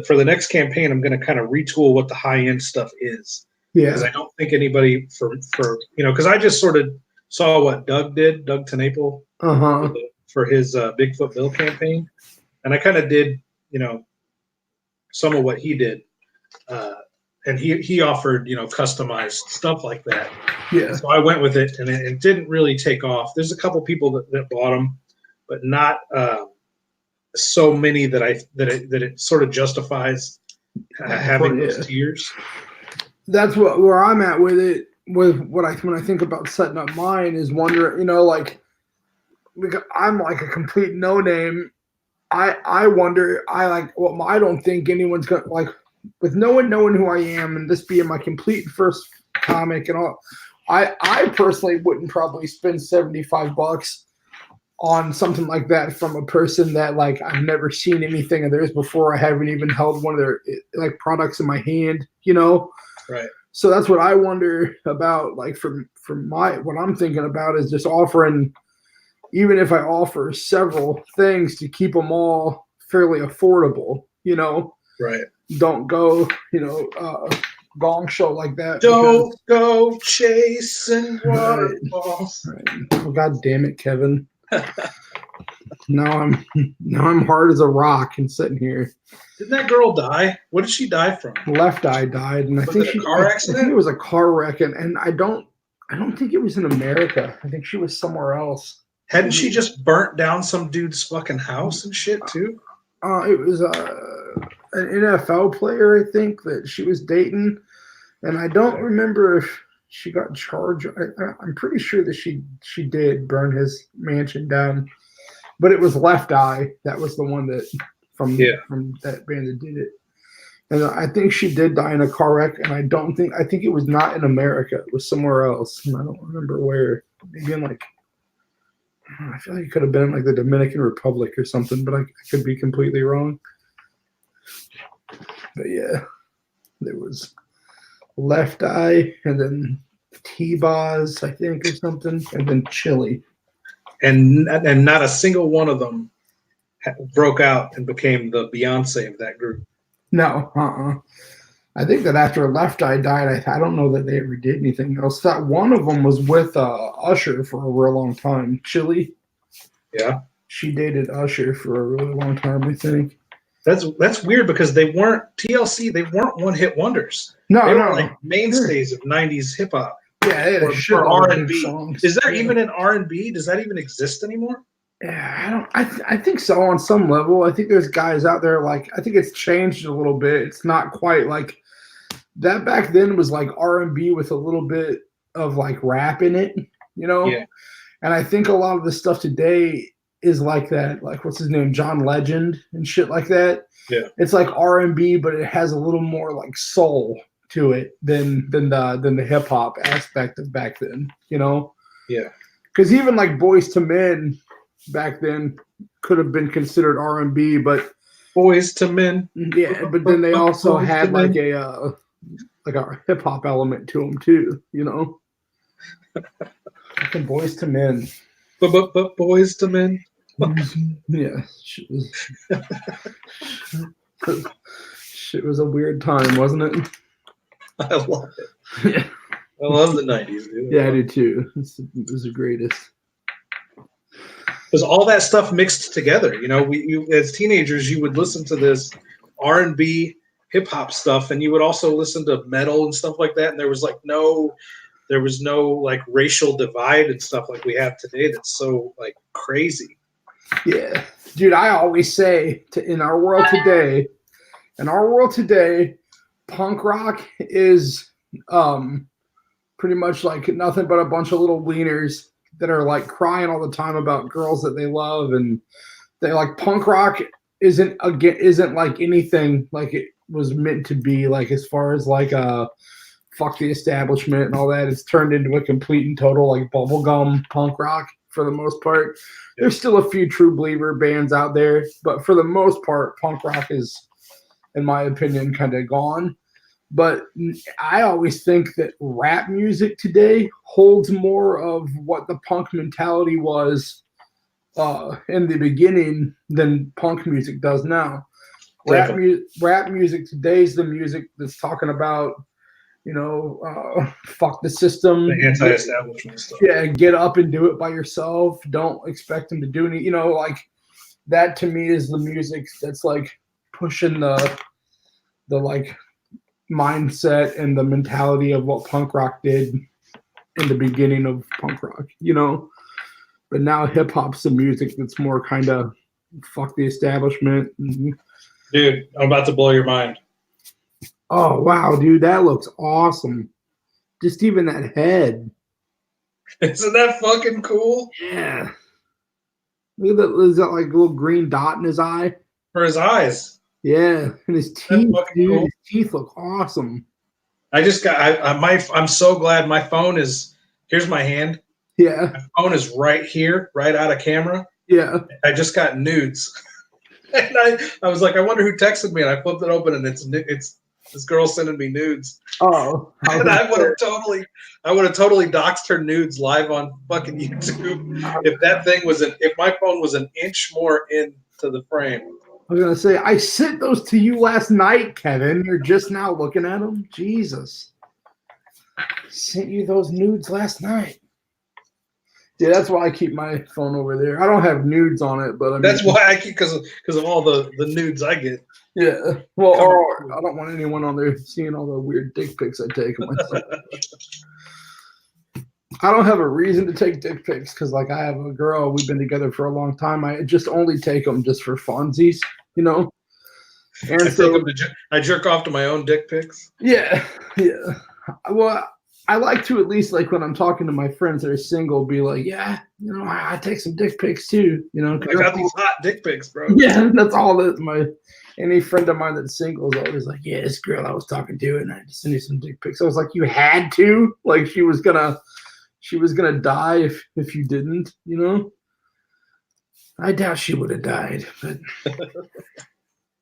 for the next campaign, I'm gonna kind of retool what the high end stuff is. Yeah, because I don't think anybody for because I just sort of saw what Doug TenNapel for his Bigfoot Bill campaign, and I kind of did some of what he did. And he offered, customized stuff like that. Yeah. So I went with it, and it didn't really take off. There's a couple people that bought them, but not so many that it sort of justifies having those tiers. That's where I'm at with it. With when I think about setting up mine is wondering, because I'm like a complete no name. I wonder. I don't think anyone's gonna like. With no one knowing who I am and this being my complete first comic and all, I personally wouldn't probably spend $75 on something like that from a person that like I've never seen anything of theirs before. I haven't even held one of their like products in my hand, Right. So that's what I wonder about. Like from what I'm thinking about is just offering, even if I offer several things to keep them all fairly affordable, Right. Don't go, gong show like that. Don't go chasing waterfalls. Right. Oh, God damn it, Kevin. now I'm hard as a rock and sitting here. Didn't that girl die? What did she die from? Left eye died, and I think a car accident? I think it was a car wreck, and I don't think it was in America. I think she was somewhere else. Hadn't she just burnt down some dude's fucking house and shit too? It was an NFL player, I think, that she was dating, and I don't remember if she got charged. I'm pretty sure that she did burn his mansion down, but it was Left Eye. That was the one that from that band that did it, and I think she did die in a car wreck. And I think it was not in America. It was somewhere else, and I don't remember where. Maybe in like. I feel like it could have been in like the Dominican Republic or something, but I could be completely wrong. But yeah, there was Left Eye and then T-Boz, I think, or something, and then Chili. And not a single one of them broke out and became the Beyonce of that group. No, I think that after Left Eye died, I don't know that they ever did anything else. That one of them was with Usher for a real long time. Chili. Yeah. She dated Usher for a really long time, I think. That's weird because they weren't TLC. They weren't one-hit wonders. No, they were like mainstays of '90s hip hop. Yeah, they had or R&B. Is there even an R&B? Does that even exist anymore? Yeah, I think so on some level. I think there's guys out there like I think it's changed a little bit. It's not quite like that back then was like R&B with a little bit of like rap in it, Yeah. And I think a lot of the stuff today is like that, like what's his name, John Legend and shit like that. Yeah. It's like R&B, but it has a little more like soul to it than the hip hop aspect of back then, Yeah. Because even like Boys to Men back then could have been considered R&B, but Boys to Men. Yeah, but then they also had like a hip hop element to them too, Fucking Boys to Men. But Boys to Men. Yeah, shit was a weird time, wasn't it? I love it. Yeah, I love the '90s, dude. Yeah, I do too. It was the greatest. Because all that stuff mixed together, we as teenagers, you would listen to this R&B hip hop stuff, and you would also listen to metal and stuff like that, and there was no like racial divide and stuff like we have today. That's so like crazy. Yeah, dude. I always say in our world today, punk rock is pretty much like nothing but a bunch of little wieners that are like crying all the time about girls that they love, and they like punk rock isn't like anything like it was meant to be, like as far as like fuck the establishment and all that. It's turned into a complete and total like bubblegum punk rock for the most part. There's still a few true believer bands out there, but for the most part, punk rock is, in my opinion, kind of gone. But I always think that rap music today holds more of what the punk mentality was in the beginning than punk music does now. Rap music today is the music that's talking about, fuck the system. The anti-establishment stuff. Yeah, get up and do it by yourself. Don't expect them to do any, like that to me is the music that's like pushing the like mindset and the mentality of what punk rock did in the beginning of punk rock, But now hip hop's the music that's more kind of fuck the establishment. Dude, I'm about to blow your mind. Oh wow, dude, that looks awesome. Just even that head. Isn't that fucking cool? Yeah. Look at that. Is that like a little green dot in his eye? For his eyes. Yeah, and his teeth, dude. Cool. His teeth look awesome. I just got. I'm so glad my phone is. Here's my hand. Yeah. My phone is right here, right out of camera. Yeah. I just got nudes, and I was like, I wonder who texted me, and I flipped it open, and it's this girl sending me nudes. Oh. And I would have totally doxed her nudes live on fucking YouTube if my phone was an inch more into the frame. I was gonna say, I sent those to you last night, Kevin. You're just now looking at them. Jesus, I sent you those nudes last night. Yeah, that's why I keep my phone over there. I don't have nudes on it, but that's why I keep because of all the nudes I get. Yeah, well, I don't want anyone on there seeing all the weird dick pics I take of myself. I don't have a reason to take dick pics because, like, I have a girl. We've been together for a long time. I just only take them just for funsies, And I jerk off to my own dick pics. Yeah. Well, I like to at least, like, when I'm talking to my friends that are single, be like, yeah, I take some dick pics too. I got these hot dick pics, bro. Yeah, that's all that any friend of mine that's single is always like, yeah, this girl I was talking to, and I just sent you some dick pics. I was like, you had to, like, she was gonna die if you didn't, I doubt she would have died, but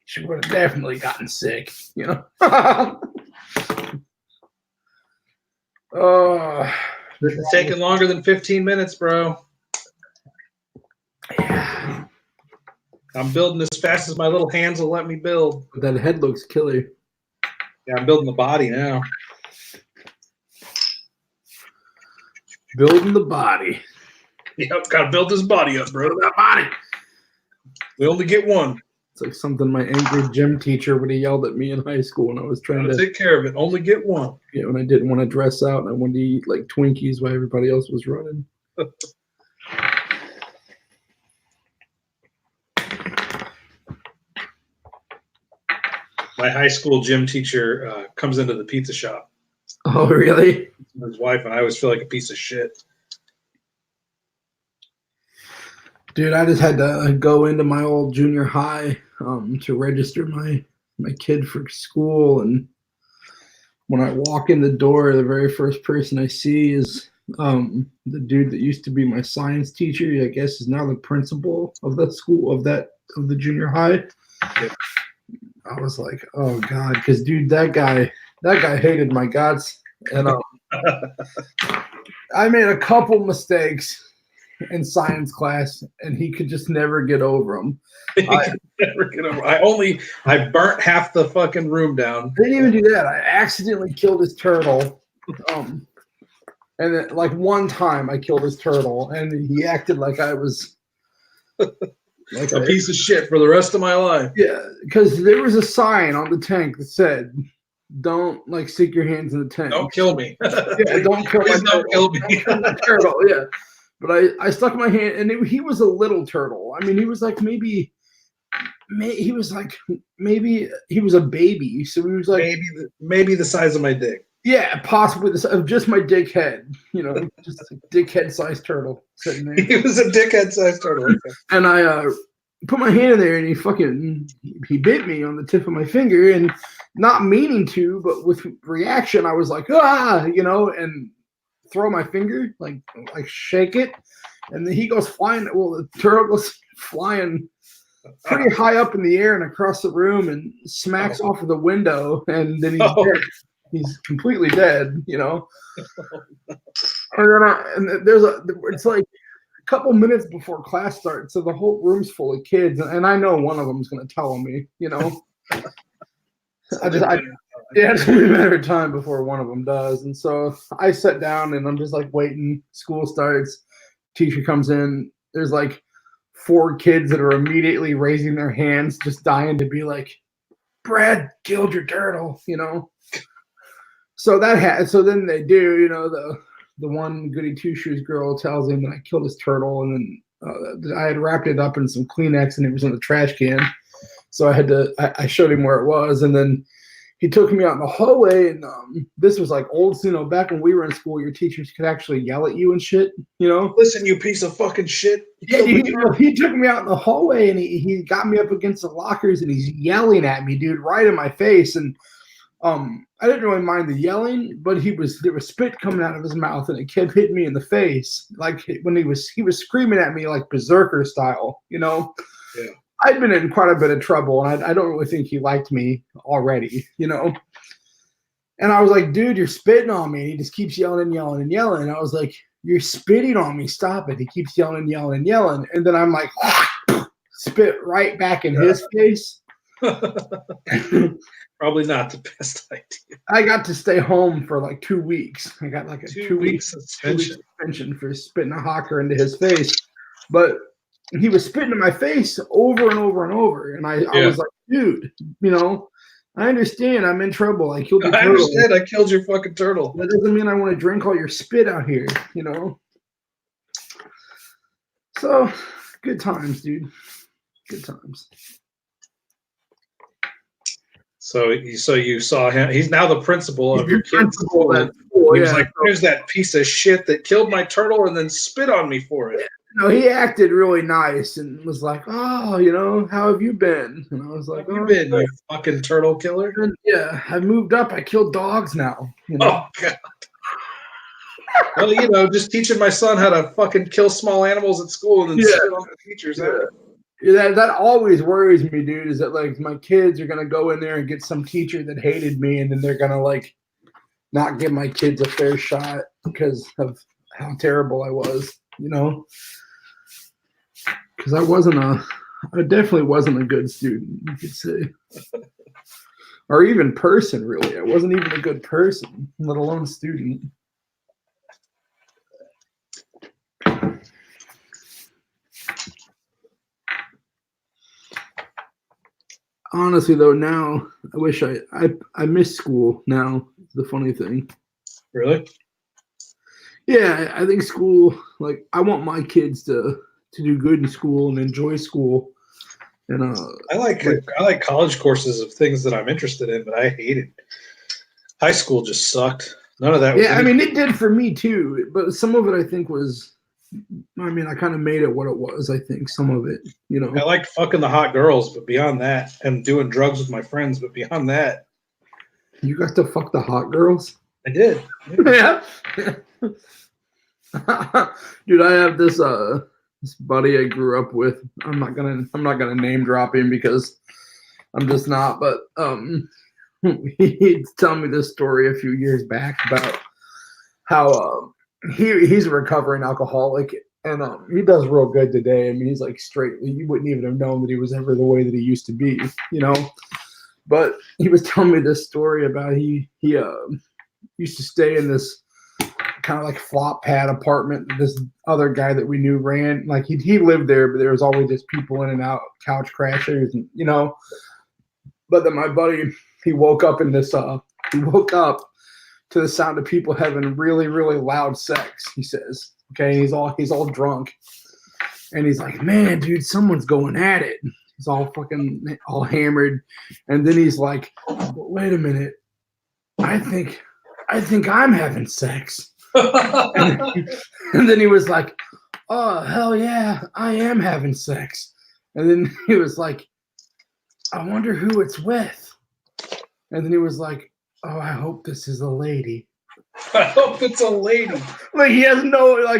she would have definitely gotten sick, It's taking longer than 15 minutes, bro. Yeah. I'm building as fast as my little hands will let me build. That head looks killer. Yeah, I'm building the body now. Building the body. Yep, gotta build this body up, bro. That body. We only get one. It's like something my angry gym teacher would have yelled at me in high school when I was trying to take care of it. Only get one. Yeah, when I didn't want to dress out and I wanted to eat like Twinkies while everybody else was running. My high school gym teacher comes into the pizza shop. Oh, really? His wife and I always feel like a piece of shit. Dude, I just had to go into my old junior high to register my kid for school, and when I walk in the door, the very first person I see is the dude that used to be my science teacher. I guess is now the principal of the school of the junior high. Yeah. I was like, oh god, because dude, that guy hated my guts, and I made a couple mistakes in science class, and he could just never get over them. I burnt half the fucking room down. I didn't even do that. I accidentally killed his turtle. And then, like, one time I killed his turtle, and he acted like I was Like a piece of shit for the rest of my life. Yeah, because there was a sign on the tank that said, "Don't like stick your hands in the tank. Don't kill me. Yeah, don't kill my Please don't kill me. Don't kill my turtle." Yeah, but I stuck my hand, and he was a little turtle. I mean, he was like maybe he was a baby, so he was like maybe the size of my dick. Yeah, possibly just my dick head. Just a dickhead sized turtle sitting there. He was a dickhead sized turtle. And I put my hand in there, and he bit me on the tip of my finger, and not meaning to, but with reaction, I was like, and throw my finger, like shake it, and then he goes flying. Well, the turtle goes flying pretty high up in the air and across the room, and smacks off of the window, and then he's dead. He's completely dead, And it's like a couple minutes before class starts, so the whole room's full of kids, and I know one of them's going to tell on me, It's going to be a matter of time before one of them does. And so I sat down, and I'm just like waiting. School starts. Teacher comes in. There's like 4 kids that are immediately raising their hands, just dying to be like, "Brad killed your turtle," So so then they do, the one goody two shoes girl tells him that I killed his turtle, and then I had wrapped it up in some Kleenex, and it was in the trash can. So I showed him where it was, and then he took me out in the hallway, and this was like old, back when we were in school, your teachers could actually yell at you and shit, Listen, you piece of fucking shit. Yeah, he took me out in the hallway, and he got me up against the lockers, and he's yelling at me, dude, right in my face, and I didn't really mind the yelling, but there was spit coming out of his mouth, and it kept hitting me in the face, like when he was screaming at me like berserker style, Yeah. I'd been in quite a bit of trouble, and I don't really think he liked me already, And I was like, "Dude, you're spitting on me." And he just keeps yelling and yelling and yelling. And I was like, "You're spitting on me. Stop it." He keeps yelling and yelling and yelling. And then I'm like, spit right back in his face. Probably not the best idea. I got to stay home for like 2 weeks. I got like a 2-week suspension for spitting a hawker into his face. But he was spitting in my face over and over and over. And I was like, "Dude, I understand. I'm in trouble. I killed your turtle. I understand. I killed your fucking turtle. That doesn't mean I want to drink all your spit out here, So, good times, dude. Good times. So you saw him. He's now the principal of your kids' school. He was like, "There's that piece of shit that killed my turtle and then spit on me for it." No, he acted really nice and was like, "Oh, how have you been?" And I was like, "How have you been, you fucking turtle killer?" And yeah, I moved up. I kill dogs now. Oh God. Well, just teaching my son how to fucking kill small animals at school and then spit on the teachers. Yeah, that always worries me, dude, is that like my kids are gonna go in there and get some teacher that hated me, and then they're gonna like not give my kids a fair shot because of how terrible I was, because I definitely wasn't a good student, you could say. Or even person, really. I wasn't even a good person, let alone student. Honestly, though, now I wish I miss school now. The funny thing. Really? Yeah, I think school, like, I want my kids to do good in school and enjoy school. And I like college courses of things that I'm interested in, but I hated high school. Just sucked. None of that. Yeah, I mean, it did for me too. But some of it, I think, was. I mean, I kind of made it what it was. I think some of it, I liked fucking the hot girls, but beyond that, and doing drugs with my friends, but beyond that, you got to fuck the hot girls. I did. Yeah. Dude, I have this buddy I grew up with. I'm not gonna name drop him because I'm just not. But he's telling me this story a few years back about how he's a recovering alcoholic, and he does real good today. I mean, he's like straight. You wouldn't even have known that he was ever the way that he used to be, But he was telling me this story about he used to stay in this kind of like flop pad apartment that this other guy that we knew ran. Like he lived there, but there was always just people in and out, couch crashers, and But then my buddy, he woke up in this. He woke up to the sound of people having really, really loud sex. He says, "Okay," he's all drunk, and he's like, "Man, dude, someone's going at it." He's all hammered, and then he's like, "Wait a minute, I think I'm having sex." and then he was like, "Oh, hell yeah, I am having sex." And then he was like, "I wonder who it's with." And then he was like, "Oh, I hope this is a lady." I hope it's a lady. Like he has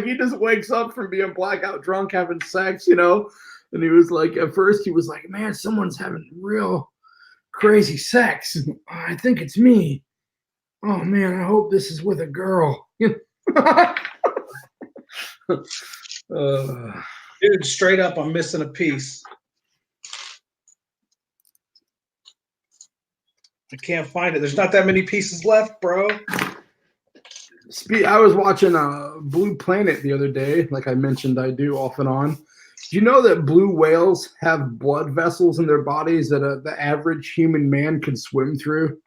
he just wakes up from being blackout drunk having sex, And he was like, at first he was like, "Man, someone's having real crazy sex. I think it's me. Oh man, I hope this is with a girl." Dude, straight up, I'm missing a piece. I can't find it. There's not that many pieces left, bro. I was watching Blue Planet the other day. Like I mentioned, I do off and on. Do you know that blue whales have blood vessels in their bodies that the average human man could swim through?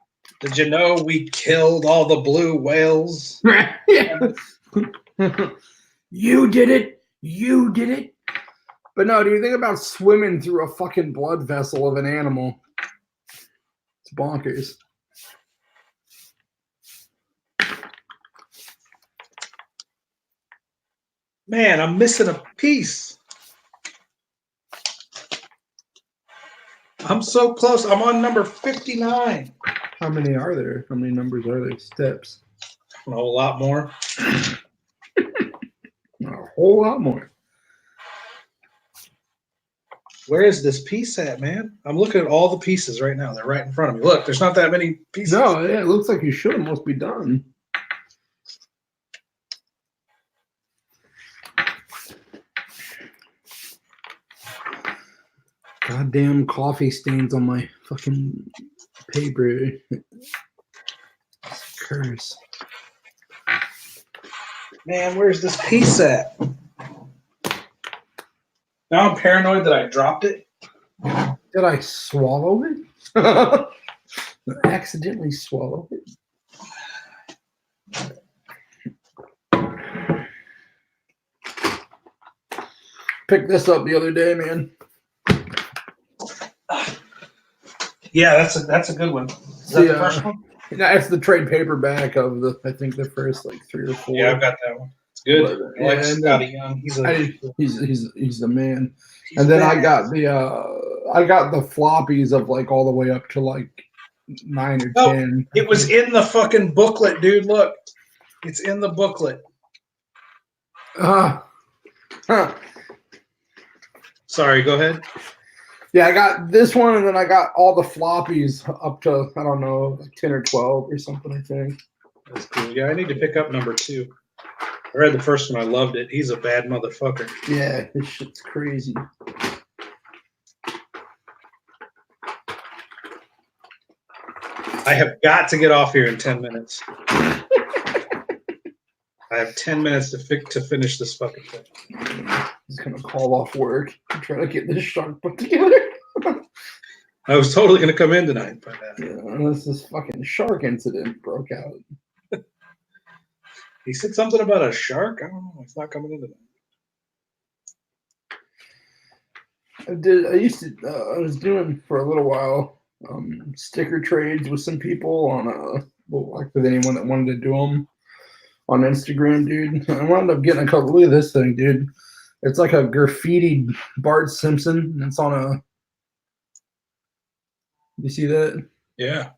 Did you know we killed all the blue whales? Yeah. You did it. You did it. But no, do you think about swimming through a fucking blood vessel of an animal? It's bonkers. Man, I'm missing a piece. I'm so close. I'm on number 59. How many are there? How many numbers are there? Steps? A whole lot more. A whole lot more. Where is this piece at, man? I'm looking at all the pieces right now. They're right in front of me. Look, there's not that many pieces. No, yeah, it looks like you should almost be done. Goddamn coffee stains on my fucking paper. Curse. Man, where's this piece at? Now I'm paranoid that I dropped it. Did I swallow it? I accidentally swallowed it. Picked this up the other day, man. Yeah, that's a good one. Is that the first one? No, it's the trade paperback of I think the first 3 or 4. Yeah, I've got that one. It's good. But, I like Scotty Young. He's the man. And then I got the floppies of all the way up to 9 or 10. It was in the fucking booklet, dude. Look, it's in the booklet. Sorry, go ahead. Yeah, I got this one, and then I got all the floppies up to, I don't know, 10 or 12 or something, I think. That's cool. Yeah, I need to pick up number 2. I read the first one. I loved it. He's a bad motherfucker. Yeah, this shit's crazy. I have got to get off here in 10 minutes. I have 10 minutes to finish this fucking thing. He's going to call off work and try to get this shark put together. I was totally going to come in tonight. But, unless this fucking shark incident broke out. He said something about a shark? I don't know. It's not coming in tonight. I was doing for a little while sticker trades with some people on with anyone that wanted to do them on Instagram, dude. I wound up getting a couple. Look at this thing, dude. It's like a graffitied Bart Simpson, and it's on a. You see that? Yeah,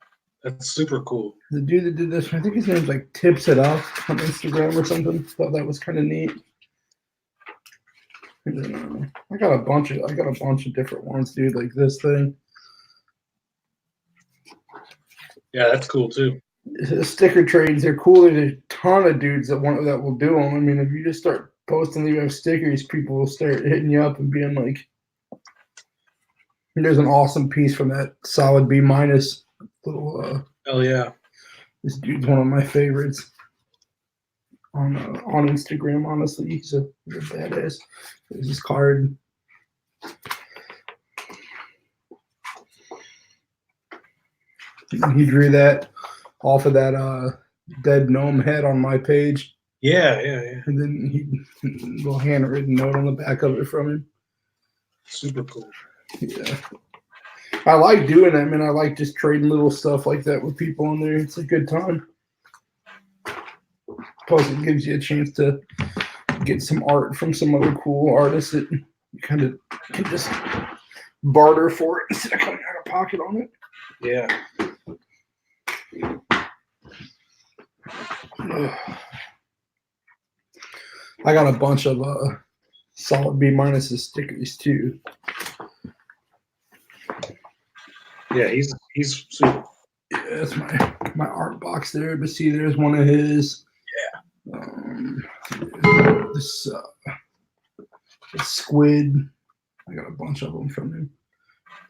that's super cool. The dude that did this, I think his name's Tips It Up on Instagram or something. Thought that was kind of neat. And then, I got a bunch of different ones, dude, like this thing. Yeah, that's cool too. Sticker trades, they're cool. There's a ton of dudes that will do them. I mean, if you just start posting that you have stickers, people will start hitting you up and being like, there's an awesome piece from that solid B- little hell yeah. This dude's one of my favorites. on Instagram. Honestly, he's a badass. There's his card. He drew that off of that dead gnome head on my page. Yeah. And then he little handwritten note on the back of it from him. Super cool. Yeah. I like doing that, man. I like just trading little stuff like that with people on there. It's a good time. Plus, it gives you a chance to get some art from some other cool artists that you kind of can just barter for it instead of coming out of pocket on it. Yeah. I got a bunch of solid B minuses stickers too. Yeah, he's super. Yeah, that's my art box there. But see, there's one of his. Yeah. This squid. I got a bunch of them from him.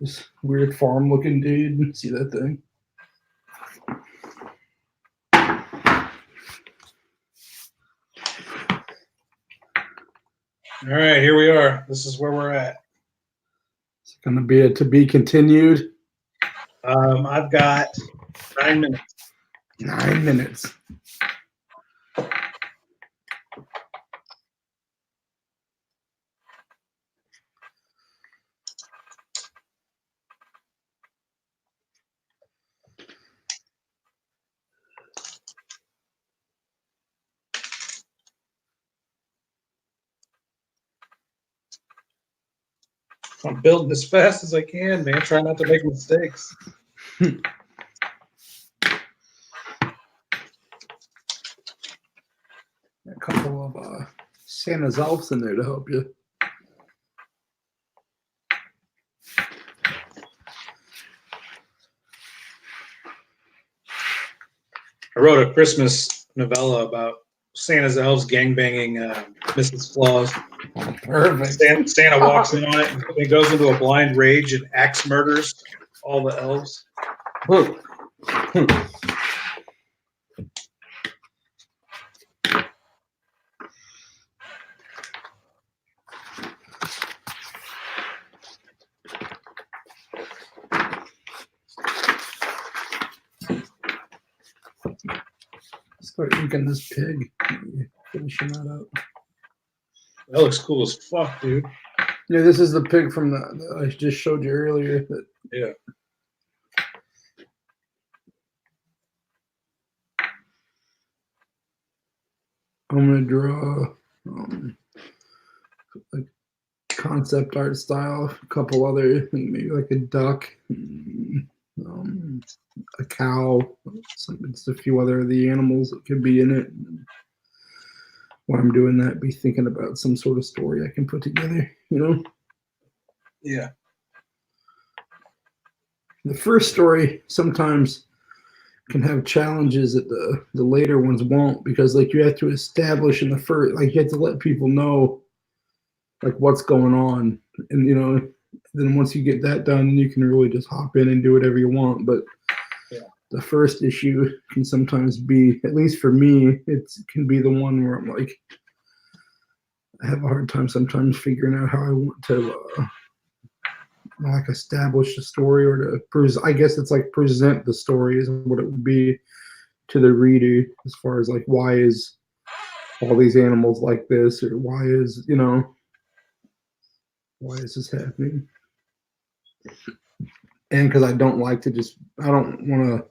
This weird farm looking dude. See that thing? All right, here we are. This is where we're at. It's going to be a to be continued. I've got 9 minutes. 9 minutes. I'm building as fast as I can, man. Try not to make mistakes. A couple of Santa's elves in there to help you. I wrote a Christmas novella about Santa's elves gangbanging Mrs. Claus. Perfect. Santa walks in on it and he goes into a blind rage and axe murders all the elves. Start inking this pig. Finishing that up. That looks cool as fuck, dude. Yeah, this is the pig from the I just showed you earlier. Yeah. I'm gonna draw a concept art style, a couple other, maybe like a duck, a cow, just a few other of the animals that could be in it. While I'm doing that, be thinking about some sort of story I can put together, Yeah. The first story sometimes can have challenges that the later ones won't, because like you have to establish in the first, like you have to let people know like what's going on, and then once you get that done, you can really just hop in and do whatever you want. But the first issue can sometimes be, at least for me, it can be the one where I'm like, I have a hard time sometimes figuring out how I want to like establish the story, or to I guess it's like present the story is what it would be to the reader, as far as like why is all these animals like this, or why is this happening? And because I don't want to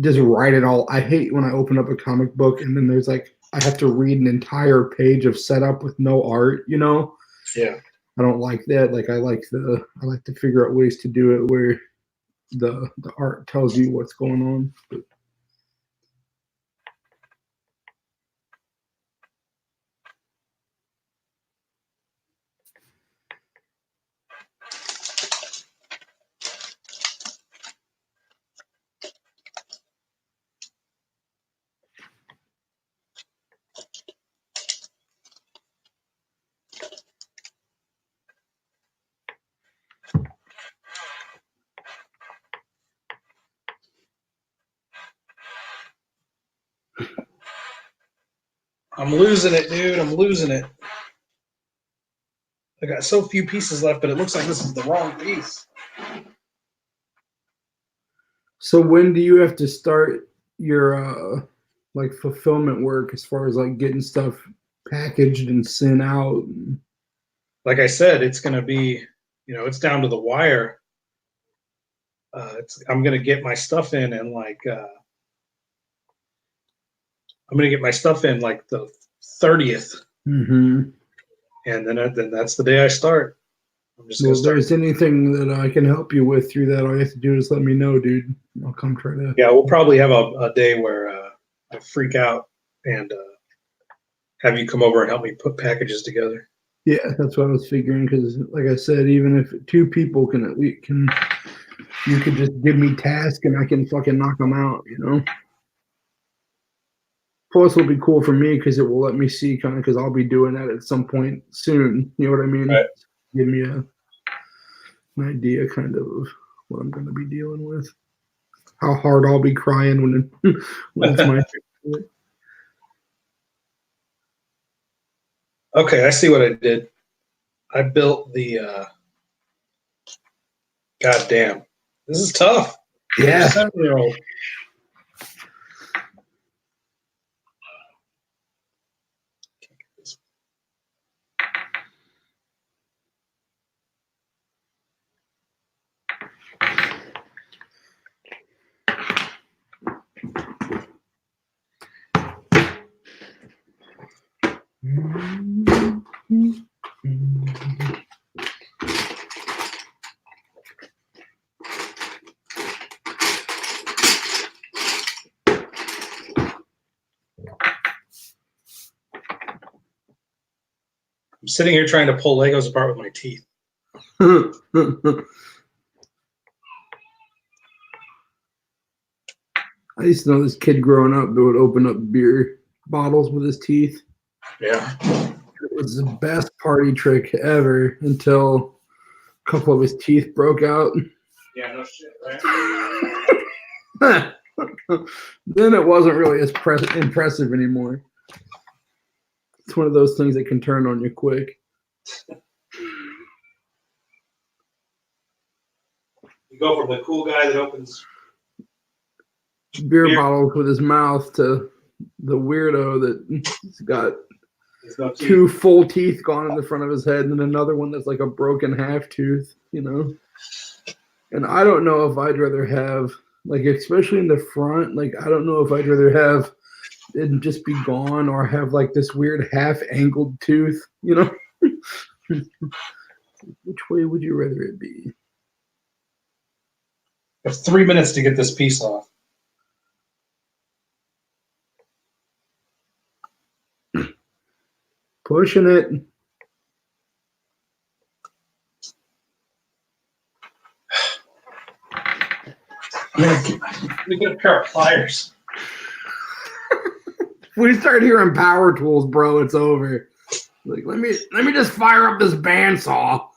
just write it all. I hate when I open up a comic book and then there's like I have to read an entire page of setup with no art. Yeah. I don't like that. Like I like to figure out ways to do it where the art tells you what's going on. But I'm losing it, dude. I'm losing it. I got so few pieces left, but it looks like this is the wrong piece. So when do you have to start your like fulfillment work as far as like getting stuff packaged and sent out? Like I said, it's going to be, it's down to the wire. I'm going to get my stuff in and I'm going to get my stuff in like the 30th. Mm-hmm. And then that's the day I start. I'm just Well, if there's anything that I can help you with through that, all you have to do is let me know, dude. I'll come try to. Yeah, we'll probably have a day where I freak out and have you come over and help me put packages together. Yeah, that's what I was figuring. Because, like I said, even if two people can at least you could just give me tasks and I can fucking knock them out, Plus, it'll be cool for me because it will let me see kind of because I'll be doing that at some point soon. You know what I mean? Right. Give me an idea kind of what I'm going to be dealing with. How hard I'll be crying when it's my turn. Okay, I see what I did. I built the. God damn, this is tough. Yeah. 7-year-old. I'm sitting here trying to pull Legos apart with my teeth. I used to know this kid growing up that would open up beer bottles with his teeth. Yeah. It was the best party trick ever until a couple of his teeth broke out. Yeah, no shit, right? Then it wasn't really as impressive anymore. It's one of those things that can turn on you quick. You go from the cool guy that opens beer bottles with his mouth to the weirdo that's got two full teeth gone in the front of his head and then another one that's like a broken half tooth, And I don't know if I'd rather have, like, especially in the front, like, I don't know if I'd rather have it just be gone or have like this weird half angled tooth, Which way would you rather it be? I have 3 minutes to get this piece off. Pushing it. Let me get a pair of pliers. We start hearing power tools, bro. It's over. Like, let me just fire up this bandsaw.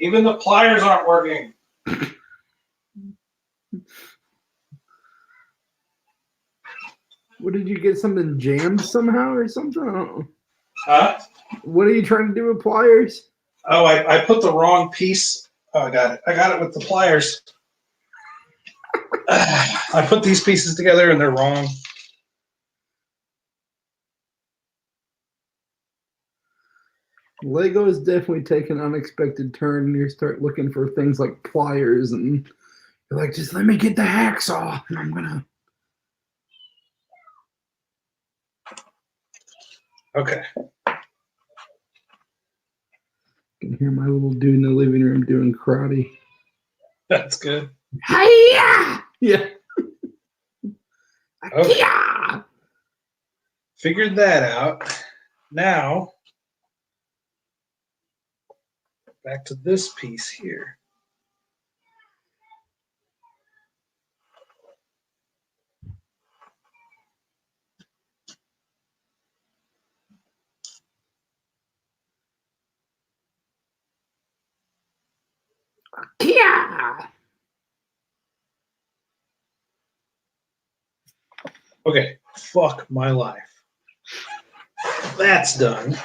Even the pliers aren't working. What did you get? Something jammed somehow or something? I don't know. Huh? What are you trying to do with pliers? Oh, I put the wrong piece. Oh, I got it. I got it with the pliers. I put these pieces together and they're wrong. Lego is definitely taking an unexpected turn, and you start looking for things like pliers, and you're like, just let me get the hacksaw, and I'm gonna. Okay. I can hear my little dude in the living room doing karate. That's good. Hiya! Yeah. Okay. Yeah. Figured that out. Now, back to this piece here. Yeah. Okay, fuck my life. That's done.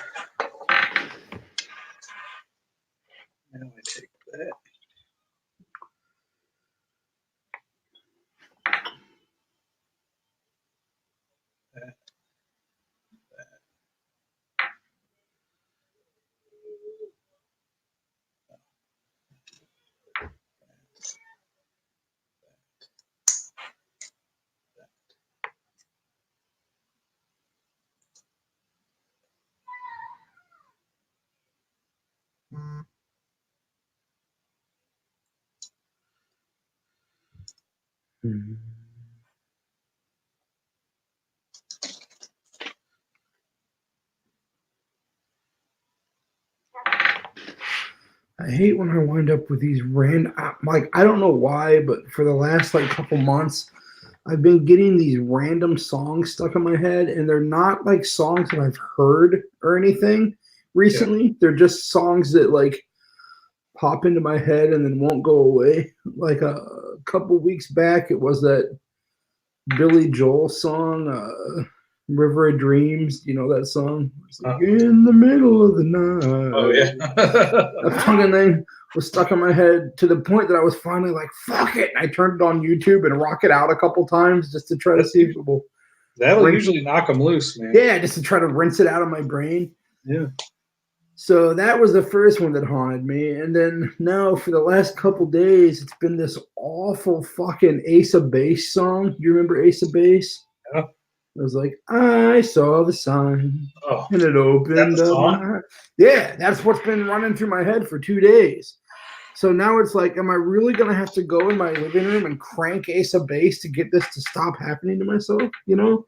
Now I take that. I hate when I wind up with these random, like, I don't know why, but for the last like couple months, I've been getting these random songs stuck in my head, and they're not like songs that I've heard or anything recently. Yeah. They're just songs that like pop into my head and then won't go away. Like a couple weeks back, it was that Billy Joel song, River of Dreams. You know that song? It's like, in the middle of the night. Oh, yeah. That fucking thing was stuck in my head to the point that I was finally like, fuck it. And I turned it on YouTube and rock it out a couple times just to try to see if it will. That'll usually knock them loose, man. Yeah, just to try to rinse it out of my brain. Yeah. So that was the first one that haunted me. And then now for the last couple days, it's been this awful fucking Ace of Base song. Do you remember Ace of Base? Yeah. It was like, I saw the sign and it opened up my heart. Yeah, that's what's been running through my head for 2 days. So now it's like, am I really going to have to go in my living room and crank Ace of Base to get this to stop happening to myself? You know?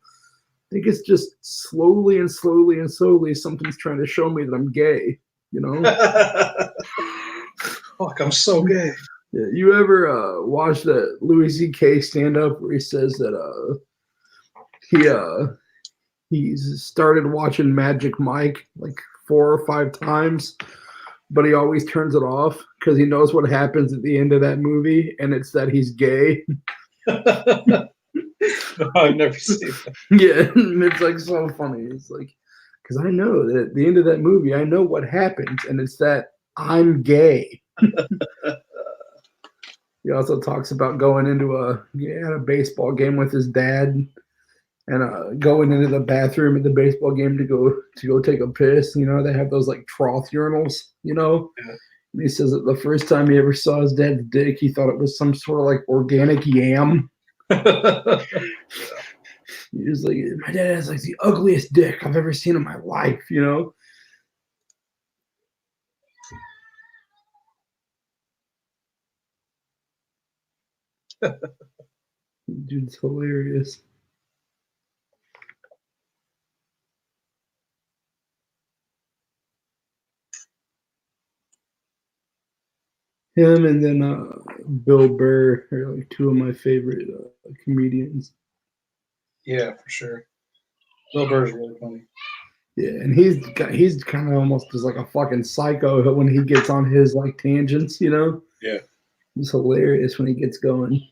I think it's just slowly and slowly and slowly something's trying to show me that I'm gay, you know? Fuck, I'm so gay. Yeah, you ever watch that Louis C.K. stand-up where he says that he's started watching Magic Mike like 4 or 5 times, but he always turns it off because he knows what happens at the end of that movie, and it's that he's gay. No, I've never seen that. Yeah, it's like so funny. It's like, because I know that at the end of that movie, I know what happens, and it's that I'm gay. He also talks about going into a baseball game with his dad, and going into the bathroom at the baseball game to go take a piss. You know, they have those like trough urinals. You know, yeah. And he says that the first time he ever saw his dad's dick, he thought it was some sort of like organic yam. He was like, my dad has like the ugliest dick I've ever seen in my life, you know? Dude's hilarious. Him and then Bill Burr are like 2 of my favorite comedians. Yeah, for sure. Bill Burr's really funny. Yeah, and he's kind of almost just like a fucking psycho when he gets on his like tangents, you know? Yeah. He's hilarious when he gets going.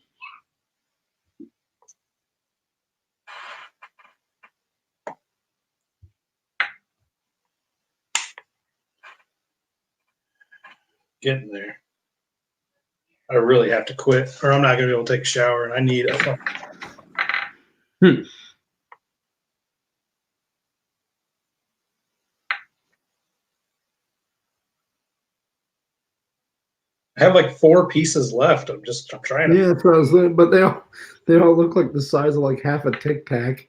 Getting there. I really have to quit, or I'm not going to be able to take a shower, and I need a. I have like 4 pieces left. I'm trying to. Yeah, that's what I was saying. But they all look like the size of like half a Tic Tac.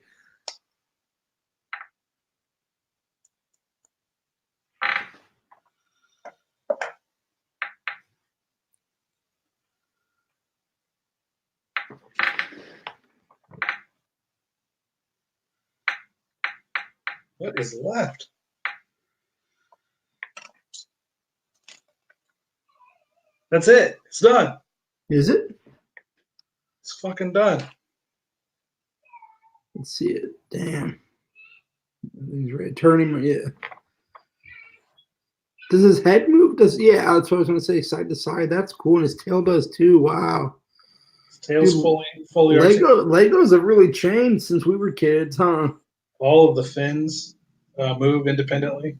What is left? That's it. It's done. Is it? It's fucking done. Let's see it. Damn. He's ready. Turn him. Yeah. Does his head move? Yeah, that's what I was going to say. Side to side. That's cool. And his tail does too. Wow. His tail's Dude, fully articulated. Legos have really changed since we were kids, huh? All of the fins move independently.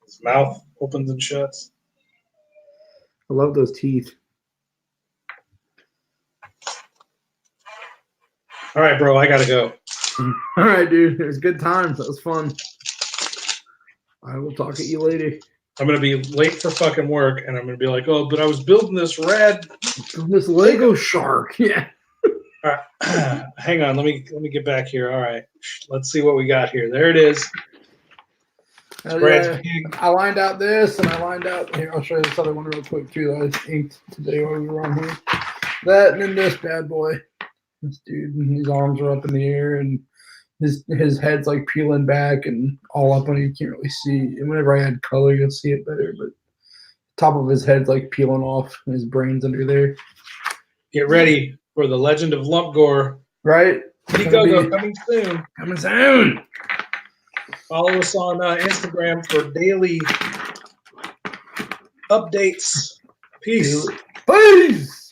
His mouth opens and shuts. I love those teeth. All right, bro. I got to go. All right, dude. It was good times. That was fun. I will talk at you later. I'm going to be late for fucking work, and I'm going to be like, oh, but I was building this red. This Lego shark. Yeah. All right. Hang on. Let me get back here. All right. Let's see what we got here. There it is. Yeah. I lined out this, and I lined out here. I'll show you this other one real quick too. That I just inked today while we were on here. That and then this bad boy. This dude, and his arms are up in the air, and his head's like peeling back and all up on it. You can't really see. And whenever I add color, you'll see it better. But top of his head's like peeling off, and his brain's under there. Get ready for the Legend of Lump Gore. Right? Go coming soon. Coming soon. Follow us on Instagram for daily updates. Peace. Peace.